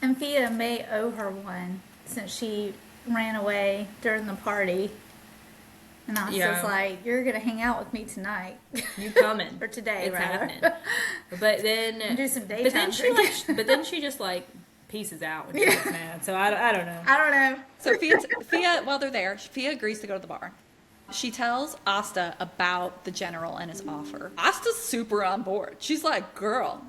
And Fia may owe her one since she ran away during the party. And Asta's like, you're going to hang out with me tonight.
You coming.
Or today,
it's
rather.
happening. But then...
Do some daytime drinking.
But then she just, like, pieces out when she gets mad. So I don't know.
I don't know.
So Fia, while they're there, Fia agrees to go to the bar. She tells Asta about the general and his offer. Asta's super on board. She's like, girl,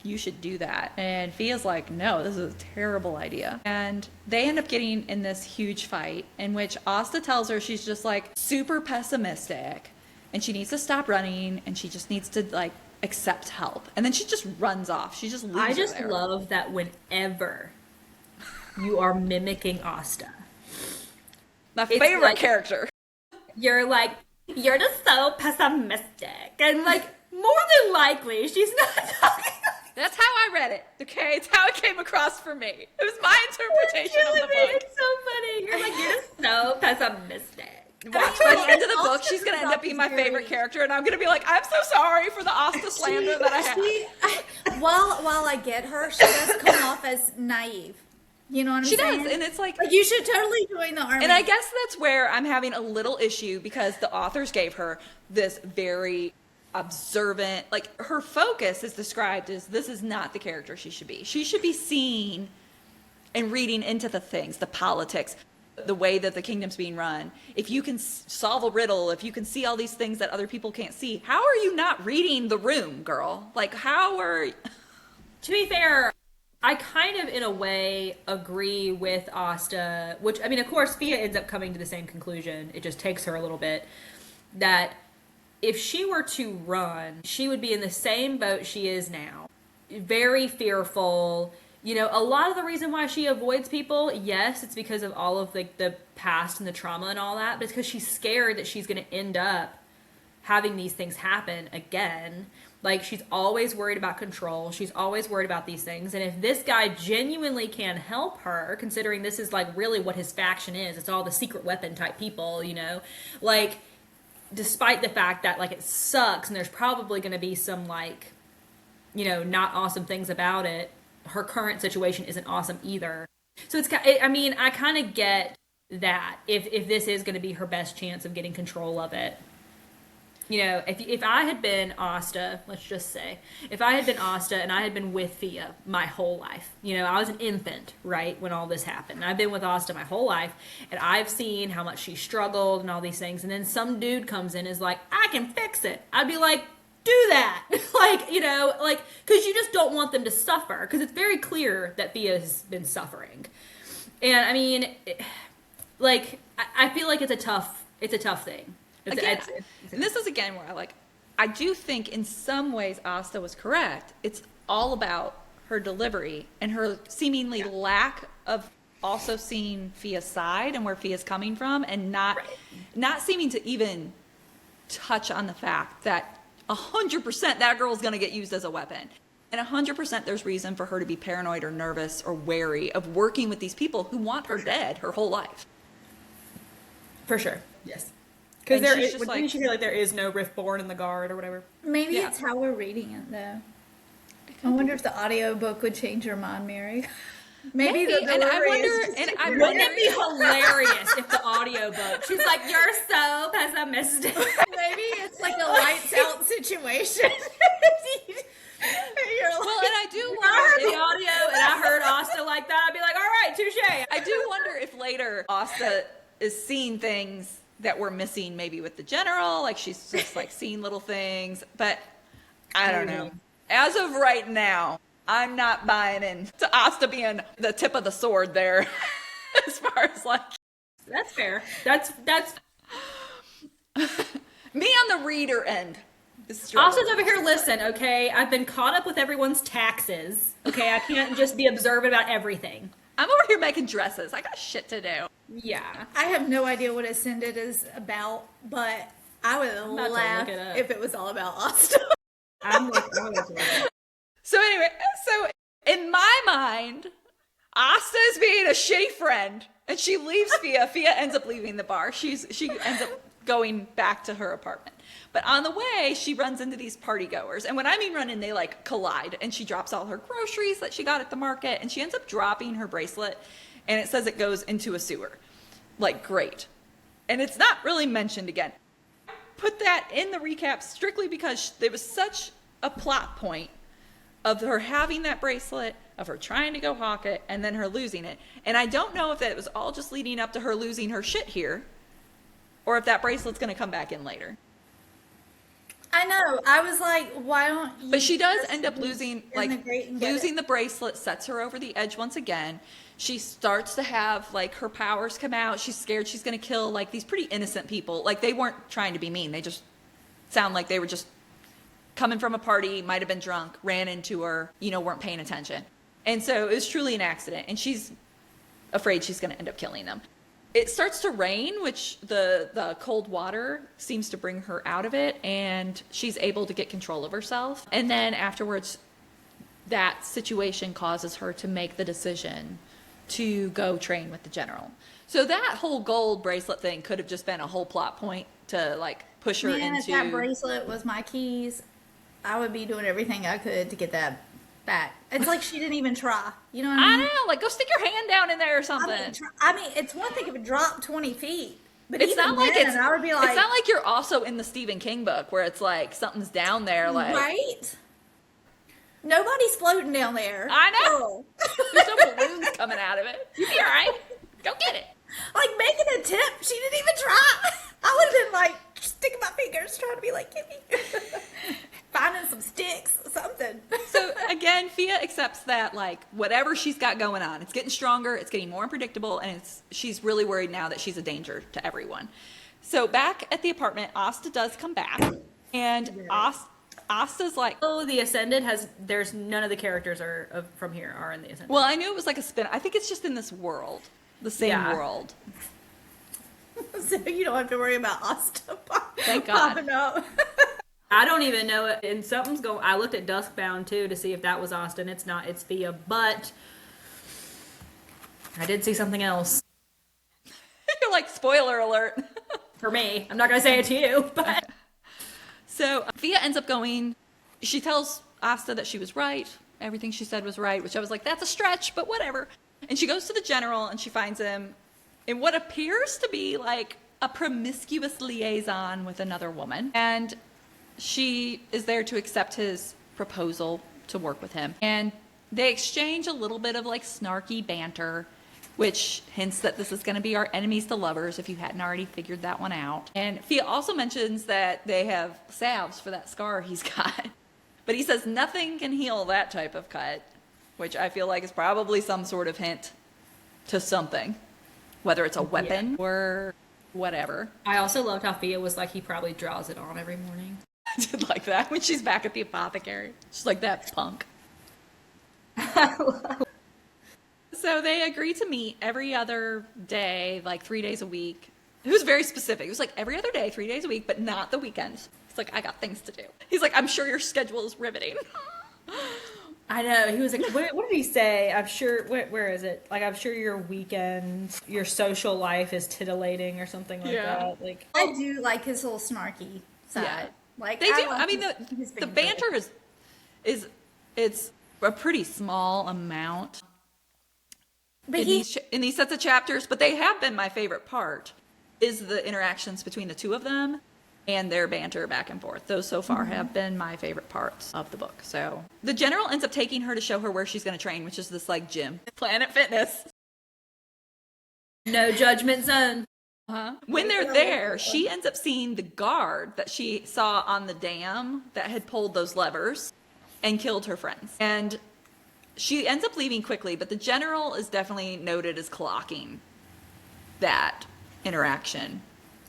you should do that. And Fia's like, no, this is a terrible idea. And they end up getting in this huge fight in which Asta tells her she's just like super pessimistic and she needs to stop running and she just needs to like accepts help. And then she just runs off. She just leaves
I
her
just
there.
love that whenever you are mimicking Asta,
My
it's
favorite
like-
character.
you're like, you're just so pessimistic. And like, more than likely, she's not talking like
That's how I read it, okay? It's how it came across for me. It was my interpretation of the book.
It's so funny. You're like, you're just so pessimistic.
Watch, by the end of the book, she's going to end up being my favorite character, and I'm going to be like, I'm so sorry for the Asta slander that I have.
While I get her, she does come off as naive. You know what I'm
She
saying?
does, and it's like,
You should totally join the army.
and I guess that's where I'm having a little issue because the authors gave her this very observant, like her focus is described as this is not the character she should be. She should be seeing and reading into the things, the politics, the way that the kingdom's being run. If you can solve a riddle, if you can see all these things that other people can't see, how are you not reading the room, girl? Like, how are...
To be fair, I kind of, in a way, agree with Asta, which, I mean, of course, Fia ends up coming to the same conclusion. It just takes her a little bit. That if she were to run, she would be in the same boat she is now. Very fearful. You know, a lot of the reason why she avoids people, yes, it's because of all of the past and the trauma and all that, but it's because she's scared that she's going to end up having these things happen again. Like, she's always worried about control. She's always worried about these things. And if this guy genuinely can help her, considering this is, like, really what his faction is, it's all the secret weapon type people, you know, like, despite the fact that, like, it sucks and there's probably going to be some, like, you know, not awesome things about it, her current situation isn't awesome either. So it's, I mean, I kind of get that if this is going to be her best chance of getting control of it. You know, if I had been Asta, let's just say, if I had been Asta and I had been with Fia my whole life, you know, I was an infant, right, when all this happened. I've been with Asta my whole life, and I've seen how much she struggled and all these things, and then some dude comes in and is like, I can fix it. I'd be like, do that. Like, you know, like, because you just don't want them to suffer, because it's very clear that Fia has been suffering. And, I mean, like, I feel like it's a tough thing.
Again, and this is again where I do think in some ways Asta was correct. It's all about her delivery and her seemingly lack of also seeing Fia's side and where Fia's coming from, and not seeming to even touch on the fact that 100% that girl's going to get used as a weapon. And 100% there's reason for her to be paranoid or nervous or wary of working with these people who want her dead her whole life.
For sure. Yes. Because
And
there
she's
is,
just
didn't she say, like, there is no Riftborne in the guard or whatever?
Maybe
Yeah.
it's how we're reading it, though. I wonder if the audiobook would change your mind, Mary. Maybe the
and I
delivery
wonder,
is just
and I
different.
Wouldn't
wonder,
it be hilarious if the audiobook, she's like, you're so pessimistic.
Maybe it's like a lights out situation. You're like,
well, and I do
If I heard the
wonder,
audio and I heard Asta like that, I'd be like, all right, touche.
I do wonder if later Asta is seeing things that we're missing maybe with the general, like she's just like seeing little things, but I don't know. As of right now, I'm not buying into Asta being the tip of the sword there as far as like
That's fair. That's
me on the reader end. is struggling.
Asta's over here. Listen, okay, I've been caught up with everyone's taxes. Okay, I can't just be observant about everything.
I'm over here making dresses. I got shit to do.
Yeah.
I have no idea what Ascended is about, but I would
about to
laugh
look it up.
if it was all about Asta.
I'm with you.
So anyway, so in my mind, Asta is being a shitty friend, and she leaves Fia. Fia ends up leaving the bar. She ends up going back to her apartment. But on the way, she runs into these party goers. And when I mean running, they like collide. And she drops all her groceries that she got at the market. And she ends up dropping her bracelet. And it says it goes into a sewer. Like, great. And it's not really mentioned again. Put that in the recap strictly because there was such a plot point of her having that bracelet, of her trying to go hawk it, and then her losing it. And I don't know if that was all just leading up to her losing her shit here, or if that bracelet's going to come back in later.
I know. I was like, why don't you?
But she does
just
end up
be
losing,
in
like,
the grate and get
losing
it?
the bracelet sets her over the edge once again. She starts to have, like, her powers come out. She's scared she's going to kill, like, these pretty innocent people. Like, they weren't trying to be mean. They just sound like they were just coming from a party, might have been drunk, ran into her, weren't paying attention. And so it was truly an accident. And she's afraid she's going to end up killing them. It starts to rain, which the cold water seems to bring her out of it. And she's able to get control of herself. And then afterwards, that situation causes her to make the decision to go train with the general. So that whole gold bracelet thing could have just been a whole plot point to like push her
Man,
into.
if that bracelet was my keys, I would be doing everything I could to get that back. It's like she didn't even try. You know what I mean?
I know, like go stick your hand down in there or something.
I mean, it's one thing if it dropped 20 feet, but
It's
even
not like
then, I would be like,
it's not like you're also in the Stephen King book where it's like something's down there, like
right? Nobody's floating down there.
I know.
Girl.
There's no balloons coming out of it. You'll be all right. Go get it.
Like making a tip, she didn't even try. I would have been like sticking my fingers, trying to be like, give me, finding some sticks, something.
So again, Fia accepts that like whatever she's got going on, it's getting stronger, it's getting more unpredictable, and she's really worried now that she's a danger to everyone. So back at the apartment, Asta does come back, and Asta's like,
Oh, the Ascended there's none of the characters from here are in the Ascended.
well, I knew it was like a spin. I think it's just in this world, the same world.
So you don't have to worry about Asta
Thank God.
popping up.
I don't even know it. And something's going. I looked at Duskbound too to see if that was Austin. It's not. It's Fia. But I did see something else
You're like, spoiler alert.
for me. I'm not gonna say it to you, but
So Fia ends up going, she tells Asta that she was right. Everything she said was right, which I was like, that's a stretch, but whatever. And she goes to the general and she finds him in what appears to be like a promiscuous liaison with another woman. And she is there to accept his proposal to work with him. And they exchange a little bit of like snarky banter, which hints that this is going to be our enemies to lovers if you hadn't already figured that one out. And Fia also mentions that they have salves for that scar he's got. But he says nothing can heal that type of cut, which I feel like is probably some sort of hint to something, whether it's a weapon or whatever.
I also loved how Fia was like, he probably draws it on every morning.
I did like that when she's back at the apothecary. She's like, that punk. So they agree to meet every other day, like 3 days a week. It was very specific. It was like every other day, 3 days a week, but not the weekends. He's like, I got things to do. He's like, I'm sure your schedule is riveting.
I know. He was like, what did he say? I'm sure, where is it? Like, I'm sure your weekends, your social life is titillating or something like that. Like,
I do like his little snarky side.
Yeah.
Like
They do.
like
I mean,
his
the
banter.
banter is it's a pretty small amount
But
in these sets of chapters, but they have been my favorite part is the interactions between the two of them and their banter back and forth. Those so far have been my favorite parts of the book. So the general ends up taking her to show her where she's going to train, which is this like gym, Planet Fitness.
no judgment zone.
When they're there, she ends up seeing the guard that she saw on the dam that had pulled those levers and killed her friends. And she ends up leaving quickly, but the general is definitely noted as clocking that interaction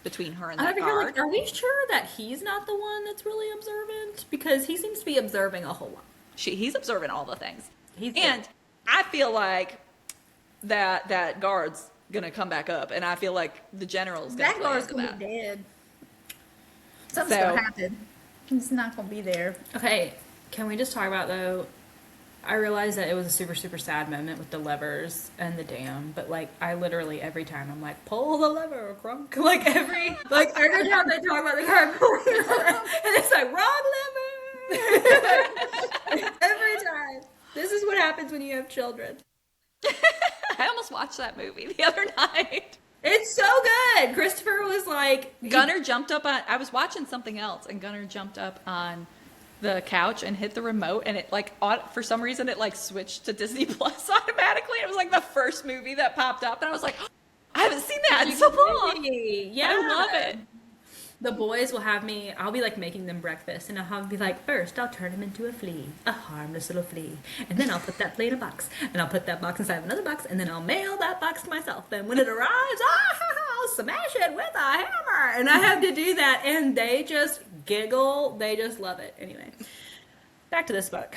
between her and that guard.
Like, are we sure that he's not the one that's really observant? Because he seems to be observing a whole lot.
He's observing all the things.
He's
And I feel like that guard's gonna come back up, and I feel like the general's gonna
That
play
guard's
into
gonna
that.
be dead. Something's
So-
gonna happen. He's not gonna be there.
Okay, can we just talk about though? I realized that it was a super, super sad moment with the levers and the dam, but like I literally every time I'm like, pull the lever, crunk. Like every time they talk about the car pulling the lever, and it's like wrong lever. Every time. This is what happens when you have children.
I almost watched that movie the other night.
It's so good. Christopher was like,
Gunnar jumped up on, I was watching something else, and Gunnar jumped up on the couch and hit the remote, and it like, for some reason, it like switched to Disney Plus automatically. It was like the first movie that popped up, and I was like, I haven't seen that in so long.
Yeah,
I love it.
The boys will have me, I'll be like making them breakfast, and I'll be like, first I'll turn him into a flea, a harmless little flea, and then I'll put that flea in a box, and I'll put that box inside of another box, and then I'll mail that box to myself, and when it arrives, I'll smash it with a hammer. And I have to do that. And they just giggle. They just love it. Anyway, back to this book.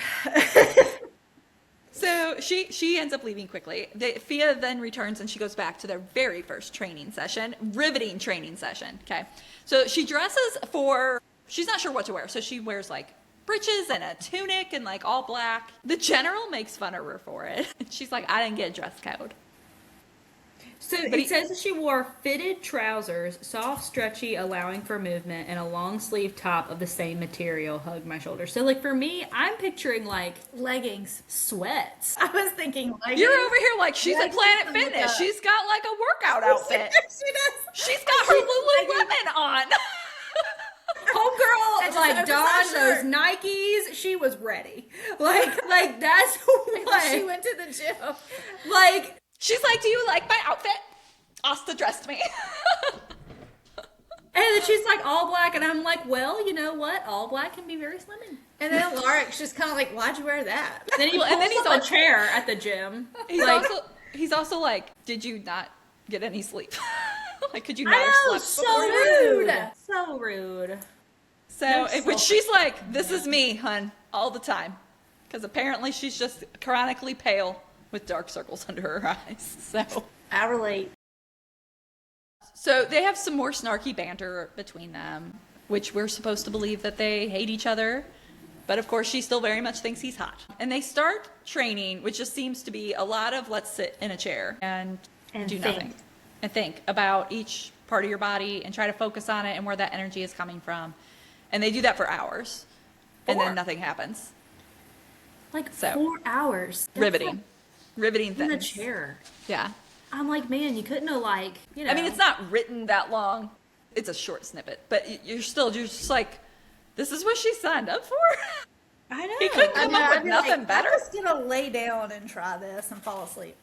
So she ends up leaving quickly. Fia then returns and she goes back to their very first training session, riveting training session. Okay. So she dresses she's not sure what to wear. So she wears like breeches and a tunic and like all black. The general makes fun of her for it. She's like, I didn't get a dress code.
So it says that she wore fitted trousers, soft, stretchy, allowing for movement, and a long sleeve top of the same material hugged my shoulder. So, like, for me, I'm picturing, like,
Leggings.
sweats.
I was thinking leggings.
You're over here like she's at Planet Fitness. She's got like a workout outfit.
She does.
She's got her Lululemon on.
Homegirl,
Just
like,
oversized
donned those
shirt.
Nikes. She was ready. Like that's what.
She went to the gym.
Like,
She's like, do you like my outfit? Asta dressed me.
and then she's like all black, and I'm like, well, you know what? All black can be very slimming.
And then Lark's just kind of like, why'd you wear that?
Then he pulls
he's
up
on
a chair at the gym.
He's also like, did you not get any sleep? Like, could you not
I
have
know,
slept
so
before?
rude. So rude.
So,
So
which she's like, this is me, hun, all the time. Because apparently she's just chronically pale with dark circles under her eyes.
I relate.
So they have some more snarky banter between them, which we're supposed to believe that they hate each other. But of course, she still very much thinks he's hot. And they start training, which just seems to be a lot of let's sit in a chair and do
think.
nothing. And think about each part of your body and try to focus on it and where that energy is coming from. And they do that for hours. And then nothing happens.
Like
So.
4 hours. That's
Riveting.
like
Riveting
in
things.
the chair.
Yeah.
I'm like, man, you couldn't have like, you know.
I mean, it's not written that long. It's a short snippet. But you're just like, this is what she signed up for?
I know.
He couldn't come up
I'd
with
be
nothing
like,
better.
I'm just gonna lay down and try this and fall asleep.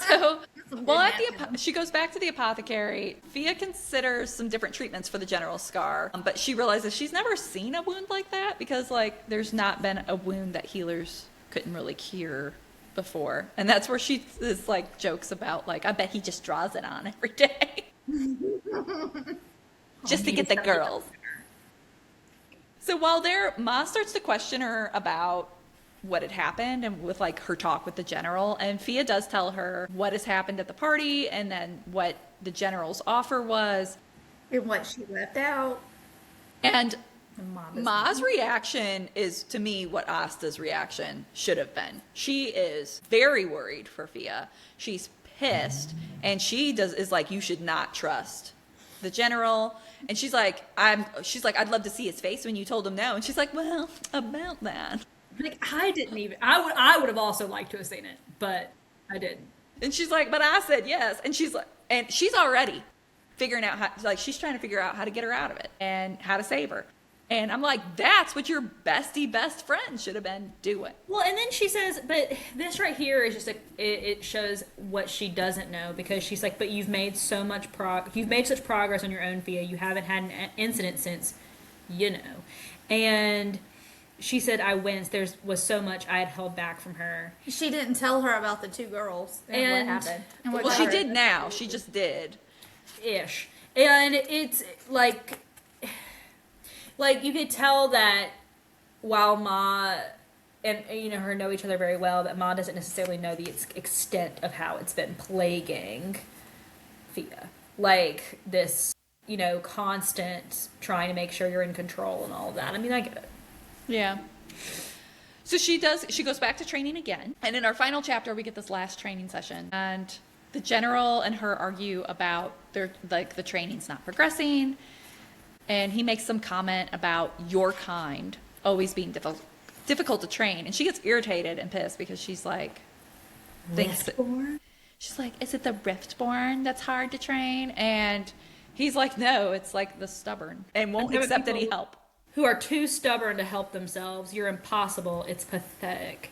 So, well, at
natural.
she goes back to the apothecary. Fia considers some different treatments for the general scar, but she realizes she's never seen a wound like that because, like, there's not been a wound that healers couldn't really cure before. And that's where she is like jokes about, like, I bet he just draws it on every day just to get the girls. So while there, Ma starts to question her about what had happened and with like her talk with the general, and Fia does tell her what has happened at the party and then what the general's offer was.
And what she left out.
And
Mama's
Ma's reaction is, to me, what Asta's reaction should have been. She is very worried for Fia. She's pissed, and is like, you should not trust the general. And she's like, I'd love to see his face when you told him no. And she's like, well, about that.
Like, I didn't even. I would have also liked to have seen it, but I didn't.
And she's like, but I said yes. And she's already figuring out she's trying to figure out how to get her out of it and how to save her. And I'm like, that's what your best friend should have been doing.
Well, and then she says, but this right here is just it shows what she doesn't know, because she's like, but you've made so much you've made such progress on your own, Fia. You haven't had an incident since, you know. And she said, I winced. There was so much I had held back from her.
She didn't tell her about the two girls and what happened. And what
Well,
got
she
her.
did now. She just did.
Ish. And it's like you could tell that while Ma and her know each other very well, that Ma doesn't necessarily know the extent of how it's been plaguing Fia. Like this, constant trying to make sure you're in control and all of that. I mean, I get it.
Yeah. So she goes back to training again. And in our final chapter, we get this last training session. And the general and her argue about the training's not progressing. And he makes some comment about your kind always being difficult to train. And she gets irritated and pissed because she's like, she's like, is it the Riftborne that's hard to train? And he's like, no, it's like the stubborn and won't accept any help.
Who are too stubborn to help themselves. You're impossible. It's pathetic.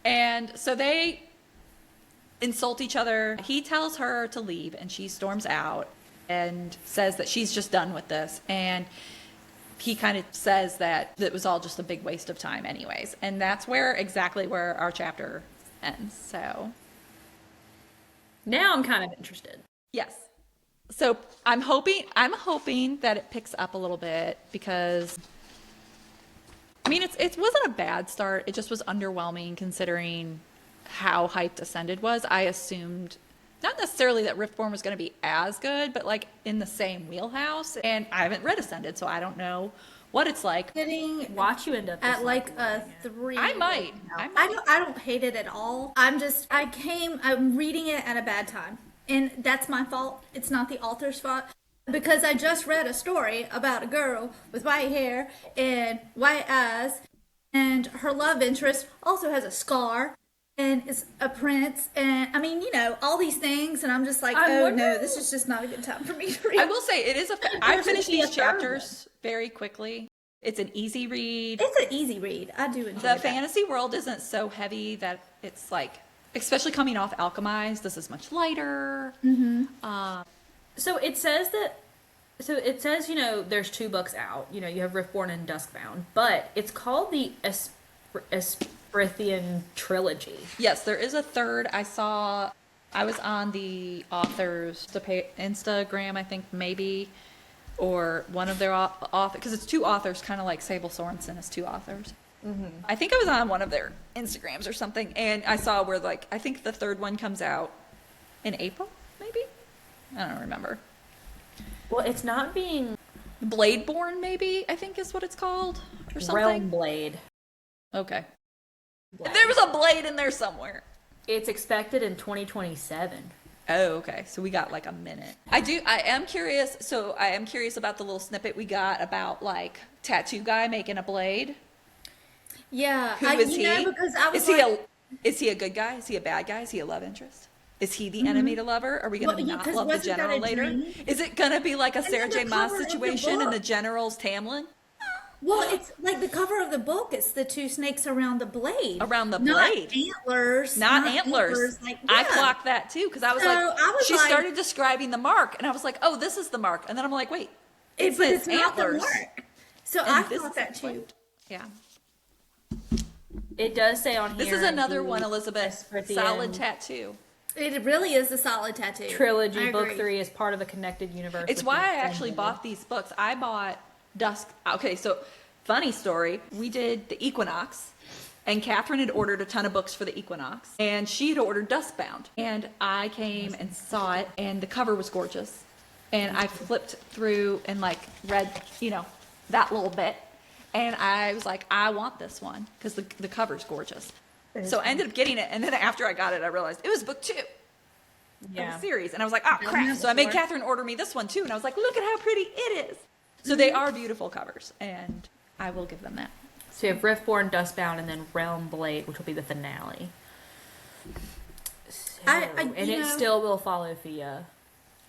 And so they insult each other. He tells her to leave and she storms out and says that she's just done with this. And he kind of says that it was all just a big waste of time anyways. And that's exactly where our chapter ends. So
Now I'm kind of interested.
yes. So I'm hoping that it picks up a little bit because I mean it wasn't a bad start. It just was underwhelming considering how hyped Ascended was. I assumed not necessarily that Riftborne was going to be as good, but like in the same wheelhouse. And I haven't read Ascended, so I don't know what it's like.
Getting
Watch you end up
at like
disliking
a
it.
3.
I might.
right now.
I might.
I don't hate it at all. I'm reading it at a bad time. And that's my fault. It's not the author's fault. Because I just read a story about a girl with white hair and white eyes, and her love interest also has a scar and is a prince, and I mean, all these things, and I'm just like,
I'm
oh
wondering-
no, this is just not a good time for me to read.
I will say it is I
There
finished
should be a
these
third
chapters very quickly. It's an easy read.
It's an easy read. I do enjoy
The
that.
fantasy world isn't so heavy that it's like, especially coming off Alchemized, this is much lighter.
So it says there's 2 books out. You have Riftborne and Duskbound, but it's called the Esprithian trilogy.
Yes, there is a third. I was on the author's Instagram, I think maybe, or one of their authors, because it's 2 authors, kind of like Sable Sorensen is 2 authors. I think I was on one of their Instagrams or something, and I saw where like I think the third one comes out in April, maybe. I don't remember.
Well, it's not being
Bladeborn, maybe I think is what it's called, or something.
Realm Blade.
Okay. There was a blade in there somewhere.
It's expected in 2027.
Oh, okay. So we got like a minute. I am curious. So I am curious about the little snippet we got about like tattoo guy making a blade.
Yeah,
Who is he?
Because I was
Is he a good guy? Is he a bad guy? Is he a love interest? Is he the enemy to lover? Are we going to
Well, yeah,
not
'cause
love the
wasn't that
general
a
later?
dream?
Is it going to be like a Sarah
then
J.
the
Maas
cover of the
situation and the
book.
general's Tamlin?
well, it's like the cover of the book. It's the 2 snakes around the blade.
Around the
Not
blade.
antlers.
Not antlers.
Like,
I
yeah.
clocked that too because I was
So
like,
I was
she
like-
started describing the mark and I was like, oh, this is the mark. And then I'm like, wait,
But
says
it's not the
antlers.
mark. So
And
I
this
thought
is
that
the
too.
blade. Yeah.
It does say on here.
This is another
the
one, Elizabeth.
Esprithian
Solid tattoo.
It really is a solid tattoo.
trilogy.
I
Book
agree.
3 is part of a connected universe.
It's
with
why
the
I actually
Ascended.
bought these books. I bought Dusk. Okay, so funny story. We did the Equinox, and Catherine had ordered a ton of books for the Equinox, and she had ordered Duskbound. And I came and saw it, and the cover was gorgeous. And I flipped through and like read, that little bit. And I was like, I want this one because the cover's gorgeous. So I ended up getting it, and then after I got it, I realized it was book 2 of
Yeah.
the series. And I was like, oh
Done
crap.
that
So I made
before.
Catherine order me this one too. And I was like, look at how pretty it is. So they are beautiful covers, and I will give them that.
So you have Riftborne, Duskbound, and then Realm Blade, which will be the finale. So, and
you
it
know-
still will follow Thea.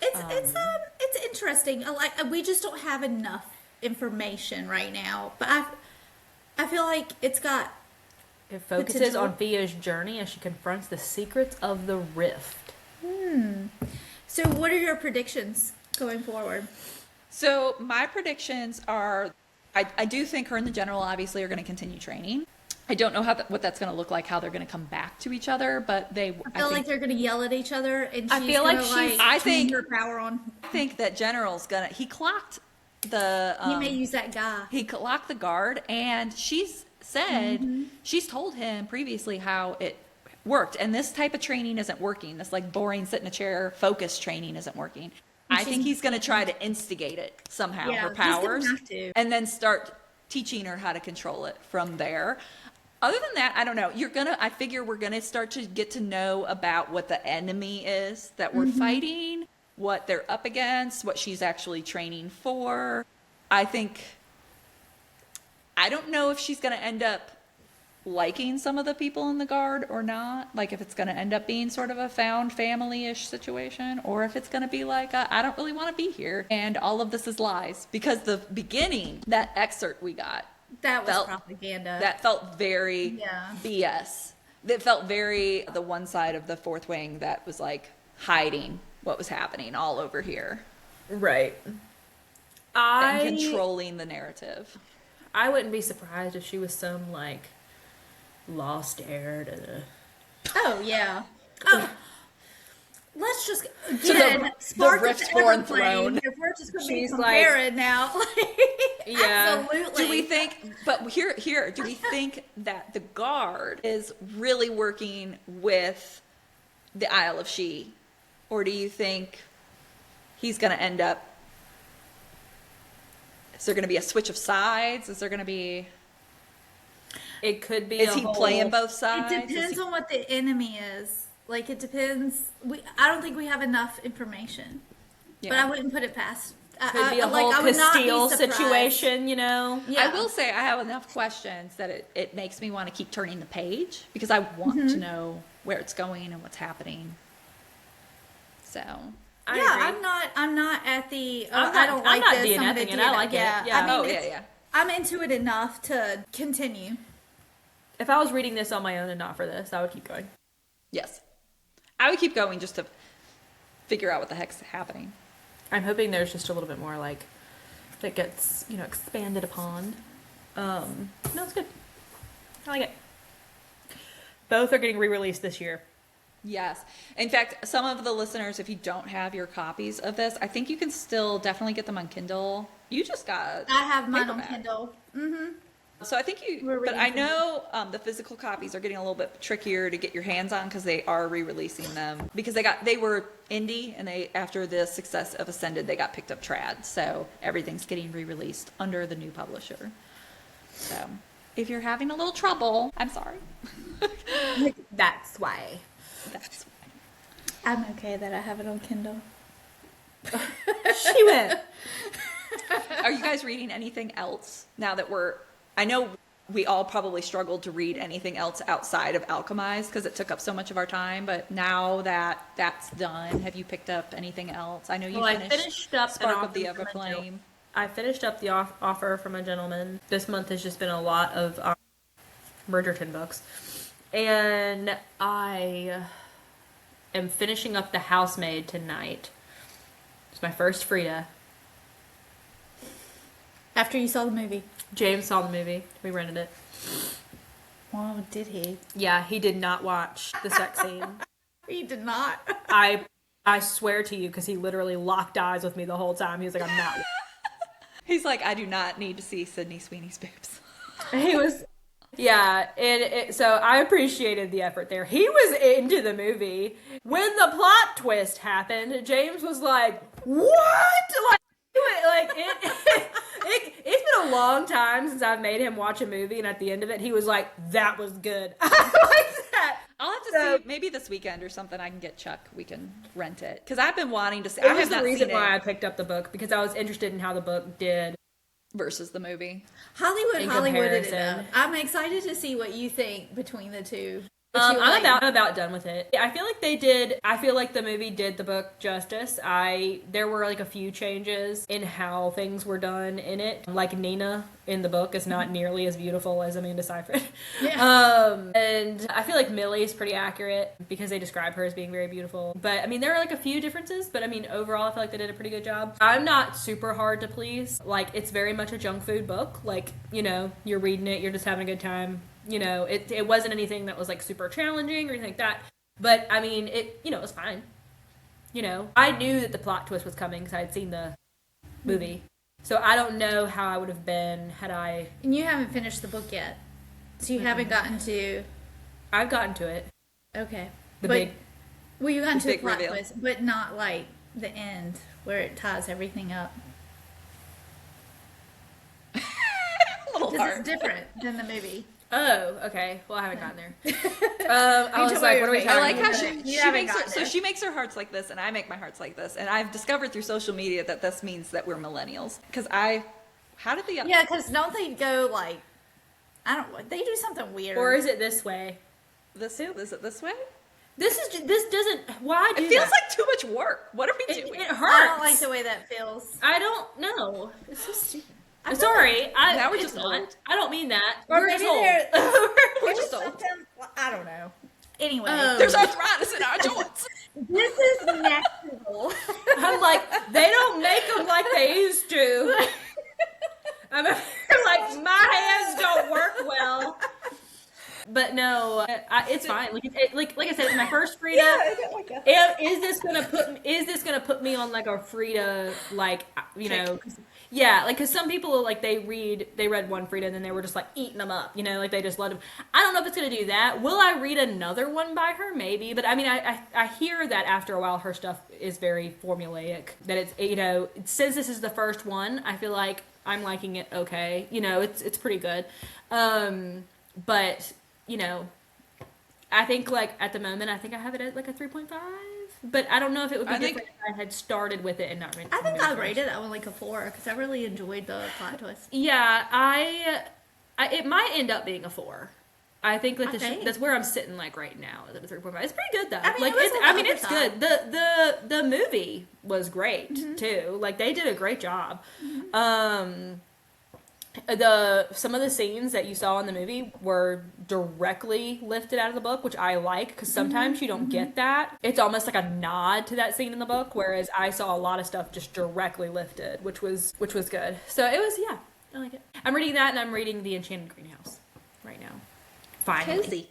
It's interesting. We just don't have enough information right now, but I feel like it's got
It focuses
Potential.
on Thea's journey as she confronts the secrets of the Rift.
So what are your predictions going forward?
So my predictions are, I do think her and the general obviously are going to continue training. I don't know what that's going to look like, how they're going to come back to each other, but
I feel like they're going to yell at each other, and
I
she's
feel
gonna,
like she's-
I
turn
think-
her power on.
I think that general's gonna. He clocked the.
He may use that guy.
He locked the guard, and she's said she's told him previously how it worked, and this type of training isn't working. This like boring sit in a chair focus training isn't working. I think he's going to try to instigate it somehow,
Yeah,
her
he's gonna
powers,
have to.
and then start teaching her how to control it from there. Other than that, I don't know. I figure we're gonna start to get to know about what the enemy is that we're fighting, what they're up against, what she's actually training for. I don't know if she's gonna end up liking some of the people in the guard or not. Like if it's gonna end up being sort of a found family-ish situation, or if it's gonna be like, I don't really want to be here, and all of this is lies. Because the beginning, that excerpt we got,
That was
felt-
propaganda.
that felt very
Yeah.
BS. That felt very the one side of the fourth wing that was like hiding what was happening all over here
Right.
and
I
controlling the narrative.
wouldn't be surprised if she was some like lost heir to the.
Oh yeah. Oh, let's just
the
again spark the
Riftborne throne.
If we're just going to be
She's
comparing now,
Yeah.
absolutely.
Do we think, but here, do we think that the guard is really working with the Isle of She? Or do you think he's going to end up, is there going to be a switch of sides? Is there going to be,
It could be.
is he playing both
It
sides?
depends on what the enemy is. Like it depends. I don't think we have enough information, but I wouldn't put it past.
Could be a
like,
whole
I would not be
Castile
surprised.
situation, you know?
Yeah.
I will say I have enough questions that it makes me want to keep turning the page because I want to know where it's going and what's happening. So
I
Yeah,
agree.
I'm not at the.
I'm not-
I don't
I'm
like
not
this. I'm
DNFing
gonna
it. I
DNF.
like it.
Yeah.
Yeah.
I mean,
oh
it's-
yeah.
I'm into it enough to continue.
If I was reading this on my own and not for this, I would keep going.
Yes. I would keep going just to figure out what the heck's happening.
I'm hoping there's just a little bit more like that gets, expanded upon. No, it's good. I like it. Both are getting re-released this year.
Yes. In fact, some of the listeners, if you don't have your copies of this, I think you can still definitely get them on Kindle. You just got
I have mine on
paperback.
Kindle.
So I think
We're
but
reading
I
from
know the physical copies are getting a little bit trickier to get your hands on because they are re-releasing them because they were indie and after the success of Ascended they got picked up trad, so everything's getting re-released under the new publisher. So if you're having a little trouble, I'm sorry.
That's why.
That's
I'm okay that I have it on Kindle.
She went.
Are you guys reading anything else now that I know we all probably struggled to read anything else outside of Alchemized because it took up so much of our time, but now that that's done, have you picked up anything else? I know you
Well,
finished
up
Spark
an
of the
offer from a
Everflame.
I finished up the offer from a gentleman. This month has just been a lot of Bridgerton books. And I am finishing up The Housemaid tonight. It's my first Frida.
After you saw the movie.
James saw the movie. We rented it.
Well, did he?
Yeah, he did not watch the sex scene.
He did not.
I swear to you, because he literally locked eyes with me the whole time. He was like, I'm not.
He's like, I do not need to see Sydney Sweeney's boobs.
He was, yeah, and so I appreciated the effort there. He was into the movie. When the plot twist happened, James was like, what? It's been a long time since I've made him watch a movie, and at the end of it, he was like, that was good. I like that.
I'll have to see, maybe this weekend or something I can get Chuck, we can rent it. Because I've been wanting to see, I
That was
have
the
not
reason
seen
why I
it
picked up the book, because I was interested in how the book did.
versus the movie.
Hollywood
In
Hollywooded it
comparison.
up. I'm excited to see what you think between the two.
I'm about done with it. I feel like the movie did the book justice. There were like a few changes in how things were done in it. Like Nina in the book is not nearly as beautiful as Amanda Seyfried.
Yeah.
And I feel like Millie is pretty accurate because they describe her as being very beautiful. But I mean, there are like a few differences, but I mean, overall, I feel like they did a pretty good job. I'm not super hard to please. Like, it's very much a junk food book. Like, you're reading it, you're just having a good time. It wasn't anything that was like super challenging or anything like that. But I mean, it was fine. I knew that the plot twist was coming because I had seen the movie. So I don't know how I would have been had I.
And you haven't finished the book yet. So you haven't gotten to.
I've gotten to it.
Okay.
Well,
you got to the
big
plot
reveal.
twist, but not like the end where it ties everything up.
A little
Because
hard.
it's different than the movie.
Oh, okay. Well, I haven't gotten there. I was
told
like,
you
what are we
already.
I
talking
like how
about?
she
haven't
makes her,
gotten
so
there.
she makes her hearts like this and I make my hearts like this. And I've discovered through social media that this means that we're millennials. Because how did the,
Yeah, because don't they go like, I don't. They do something weird.
Or is it this way?
is it this way?
This doesn't. Why do
It feels
that?
like too much work. What are we doing?
It hurts.
I don't like the way that feels.
I don't know. It's so stupid. I'm sorry.
Now we're
it's
just
not.
old.
I don't mean that.
Or
We're
maybe
just old.
We're
There's
just old.
something. I don't know. Anyway,
There's arthritis in our joints.
this is natural.
I'm like, they don't make them like they used to. I'm like, my hands don't work well. but no, it's fine. Like I said, it's my first Frida.
I don't like that.
And is this gonna put me on like a Frida, like, you know? Yeah, like, because some people, like, they read one Frida and then they were just like eating them up, you know, like they just let them. I don't know if it's gonna do that. Will I read another one by her? Maybe, but I mean, I hear that after a while her stuff is very formulaic. That it's, you know, since this is the first one, I feel like I'm liking it. Okay, you know, it's pretty good. But you know, I think, like, at the moment, I think I have it at like a 3.5. But I don't know if it would be different if I had started with it and not read it.
I think I rated that one like a 4 because I really enjoyed the plot twist.
Yeah, it might end up being a 4. I think like that's where I'm sitting like right now at a 3.5. It's pretty good though.
I mean,
like it's good. The movie was great too. Like they did a great job. Some of the scenes that you saw in the movie were directly lifted out of the book, which I like because sometimes you don't get that. It's almost like a nod to that scene in the book, whereas I saw a lot of stuff just directly lifted, which was good. So it was, yeah, I like it. I'm reading that, and I'm reading The Enchanted Greenhouse right now. Finally,
Cozy.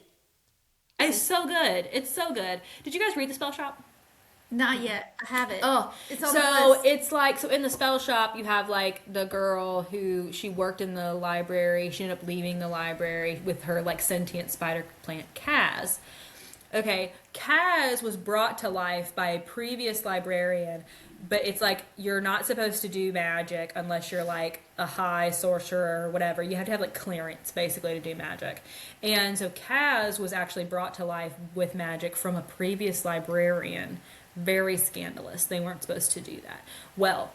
It's so good. It's so good. Did you guys read The Spell Shop?
Not yet. I haven't.
Oh,
it's on the list.
It's like, so in the spell shop, you have like the girl who she worked in the library. She ended up leaving the library with her like sentient spider plant, Kaz. Okay, Kaz was brought to life by a previous librarian, but it's like you're not supposed to do magic unless you're like a high sorcerer or whatever. You have to have like clearance basically to do magic. And so Kaz was actually brought to life with magic from a previous librarian. Very scandalous. They weren't supposed to do that. Well,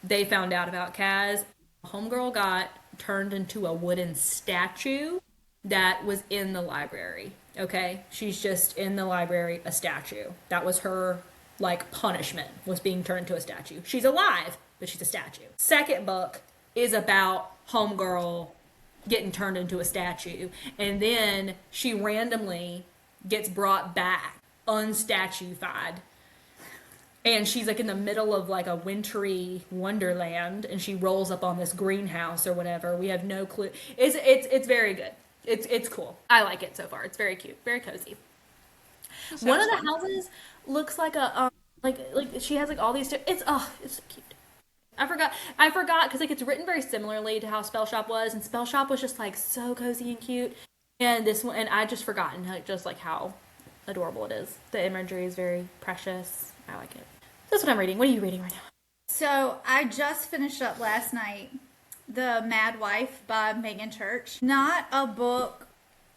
they found out about Kaz. Homegirl got turned into a wooden statue that was in the library. Okay? She's just in the library, a statue. That was her, like, punishment, was being turned into a statue. She's alive, but she's a statue. Second book is about Homegirl getting turned into a statue. And then she randomly gets brought back, unstatuified. And she's like in the middle of like a wintry wonderland, and she rolls up on this greenhouse or whatever. We have no clue. It's very good. It's cool. I like it so far. It's very cute, very cozy. One of the houses looks like a like she has like all these. It's so cute. I forgot because like it's written very similarly to how Spell Shop was, and Spell Shop was just like so cozy and cute. And this one, and I just forgotten just like how adorable it is. The imagery is very precious. I like it. That's what I'm reading. What are you reading right now?
So I just finished up last night The Mad Wife by Megan Church. Not a book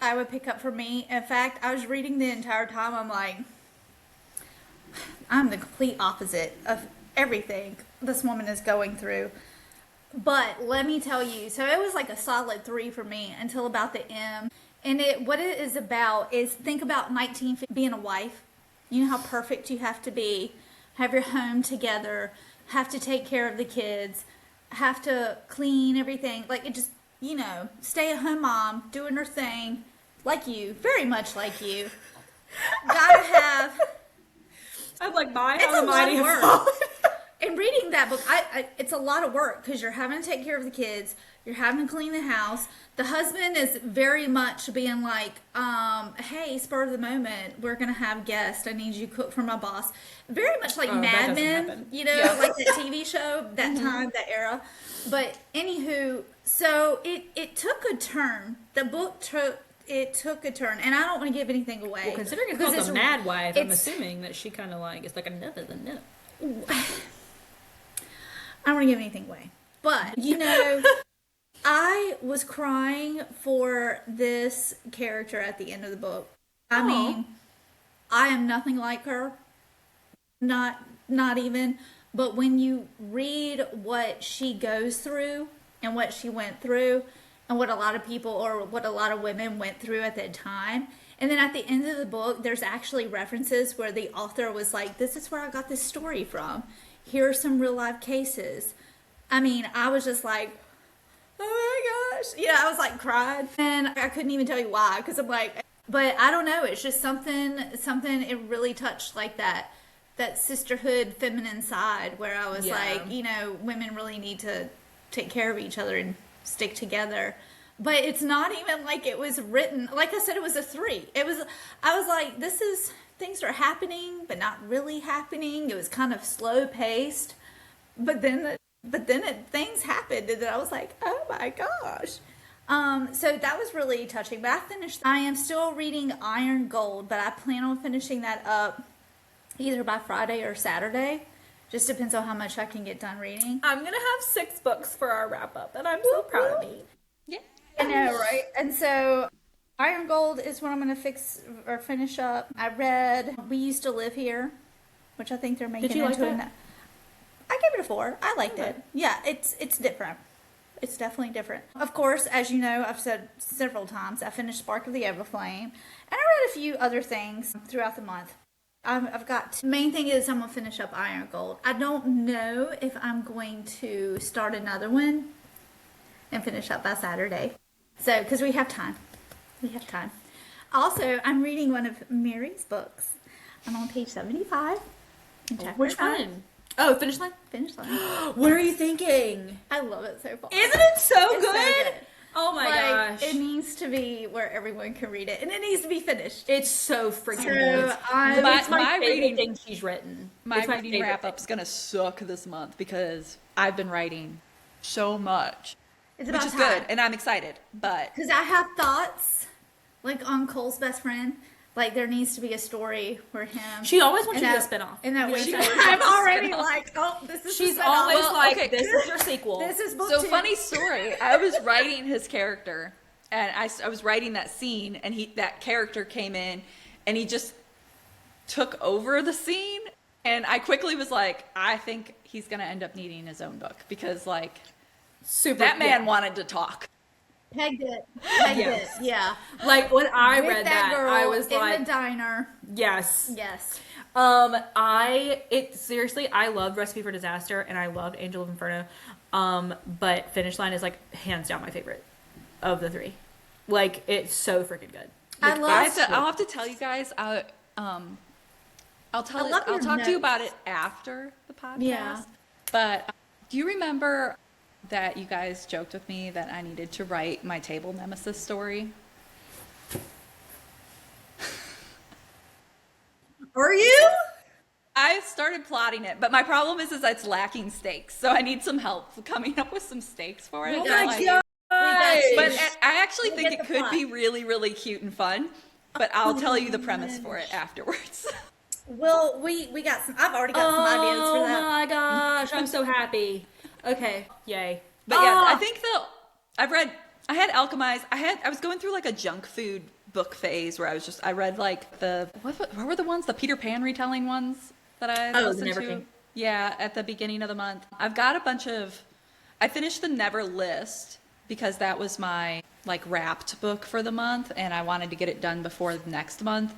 I would pick up for me. In fact, I was reading the entire time. I'm like, I'm the complete opposite of everything this woman is going through. But let me tell you, so it was like a solid 3 for me until about the M. And what it is about is, think about 1950 being a wife. You know how perfect you have to be, have your home together, have to take care of the kids, have to clean everything. Like, it just, you know, stay-at-home mom, doing her thing, like you, very much like you. Gotta have...
I'm like, my
it's a lot of work. And reading that book, it's a lot of work because you're having to take care of the kids, you're having to clean the house. The husband is very much being like, hey, spur of the moment, we're going to have guests. I need you to cook for my boss. Very much like Mad Men, you know, like that TV show, that time, that era. But anywho, so it took a turn. The book took a turn, and I don't want to give anything away.
Well, considering it's called The Mad Wife, I'm assuming that she kind of like, it's like enough is enough.
I don't want to give anything away. But, you know, I was crying for this character at the end of the book. I mean, I am nothing like her. Not even. But when you read what she goes through and what she went through and what a lot of people or what a lot of women went through at that time, and then at the end of the book, there's actually references where the author was like, this is where I got this story from. Here are some real life cases. I mean, I was just like, oh my gosh. You know, I was like crying. And I couldn't even tell you why, because I'm like, but I don't know. It's just something it really touched like that sisterhood feminine side where I was like, you know, women really need to take care of each other and stick together. but it's not even like it was written. Like I said, it was a 3. I was like, things are happening, but not really happening. It was kind of slow paced, but then things happened, and then I was like, oh my gosh. So that was really touching. But I am still reading Iron Gold, but I plan on finishing that up either by Friday or Saturday. Just depends on how much I can get done reading.
I'm gonna have 6 books for our wrap up, and I'm so proud of me.
Yeah.
I know, right? And so Iron Gold is what I'm going to finish up. I read We Used to Live Here, which I think they're making
Did you like
into
that?
I gave it a 4. I liked
Okay.
it. Yeah, it's different. It's definitely different. Of course, as you know, I've said several times, I finished Spark of the Everflame, and I read a few other things throughout the month. I've got, main thing is I'm going to finish up Iron Gold. I don't know if I'm going to start another one and finish up by Saturday. So, because we have time. We have time. Also, I'm reading one of Mary's books. I'm on page 75. In chapter
Which
5.
one? Oh, Finish Line?
Finish line.
What are you thinking?
I love it so far.
Isn't it so
It's so
good?
good.
Oh my
Like,
gosh.
it needs to be where everyone can read it, and it needs to be finished.
It's so freaking
So
good. It's my
my
favorite
reading-
thing she's written.
My
It's
reading
favorite
wrap up's gonna suck this month because I've been writing so much,
It's
which
about
is
time.
good, and I'm excited. But
Because I have thoughts, like on Cole's best friend. Like there needs to be a story where him.
She always wants
and
you to
that-
do a spinoff.
And that
You know,
way,
she
I'm
always
already
spinoff.
like, oh, this is
She's
the spinoff.
always
Well,
like,
okay.
this is your sequel.
This is book
so
2.
funny story. I was writing his character, and I was writing that scene, and that character came in, and he just took over the scene, and I quickly was like, I think he's gonna end up needing his own book because like
Super.
that man
yeah.
wanted to talk.
Pegged it.
Yes.
Yeah.
Like when I
With
read
that girl
I was
in
like,
the diner.
yes.
Yes.
Seriously, I loved Recipe for Disaster and I loved Angel of Inferno. But Finish Line is like hands down my favorite of the 3. Like it's so freaking good.
I
Like,
love-
I'll have to tell you guys. I'll
I love your
talk to you
notes.
about it after the podcast.
Yeah.
But do you remember that you guys joked with me that I needed to write my table nemesis story?
Are you?
I started plotting it, but my problem is it's lacking stakes. So I need some help coming up with some stakes for it.
Oh
So,
my
like-
God.
But I actually
We'll
think
get
it
the
could
plot.
be really, really cute and fun. But I'll tell you the premise for it afterwards.
Well, we got some. I've already got some ideas for that.
Oh my gosh, I'm so happy. Okay, yay.
But yeah,
Ah!
I think I had Alchemize. I was going through like a junk food book phase where I read like what were the ones, the Peter Pan retelling ones that I
Oh, the
listened
Never
to?
King.
Yeah, at the beginning of the month. I've got a bunch of, I finished the Never List because that was my like wrapped book for the month and I wanted to get it done before the next month.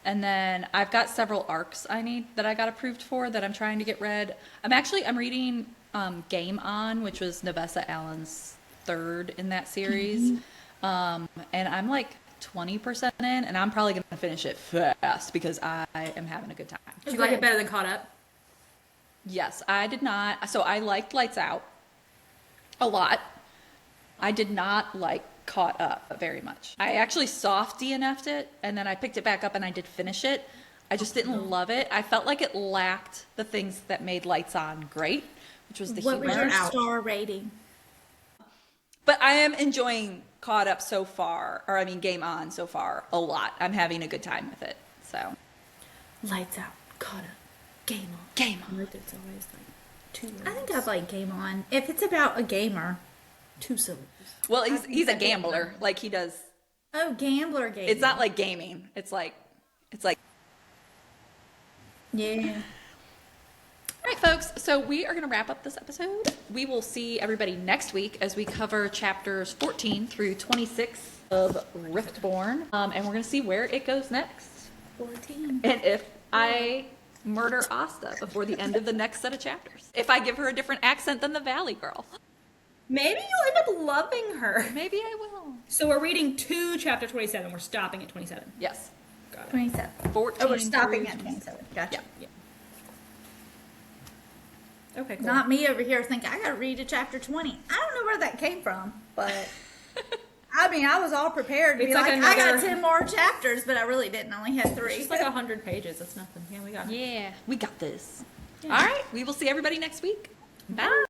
And then I've got several arcs that I got approved for that I'm trying to get read. I'm reading Game On, which was Nevessa Allen's 3rd in that series. And I'm like 20% in, and I'm probably going to finish it fast because I am having a good time.
Do you like it better than Caught Up?
Yes, I did not. So I liked Lights Out a lot. I did not like Caught Up very much. I actually soft DNF'd it, and then I picked it back up and I did finish it. I just didn't love it. I felt like it lacked the things that made Lights On great, which was the
What was
humor.
your star rating?
But I am enjoying Caught Up so far, or I mean Game On so far, a lot. I'm having a good time with it. So
Lights Out, Caught Up, Game On.
Game On.
Like it's always like 2 words.
I think I'd like Game On. If it's about a gamer.
2 syllables.
Well, he's a gambler. Like he does.
Oh, gambler game.
It's not like gaming. It's like.
Yeah.
All right, folks. So we are going to wrap up this episode. We will see everybody next week as we cover chapters 14 through 26 of Riftborne, and we're going to see where it goes next,
14.
and if I murder Asta before the end of the next set of chapters. If I give her a different accent than the Valley Girl,
Maybe you'll end up loving her.
maybe I will.
So we're reading to chapter 27. We're stopping at 27.
Yes.
Got it.
27.
14.
Oh, we're stopping
through
at 27. Gotcha.
Yeah.
Okay, cool.
Not me over here thinking, I gotta read to chapter 20. I don't know where that came from, but I mean, I was all prepared to be
It's like
like, I got
another-
10 more chapters, but I really didn't. I only had 3.
It's like 100 pages. That's nothing. Yeah, we got it.
Yeah, we got this.
All right.
We will see everybody next week. Bye.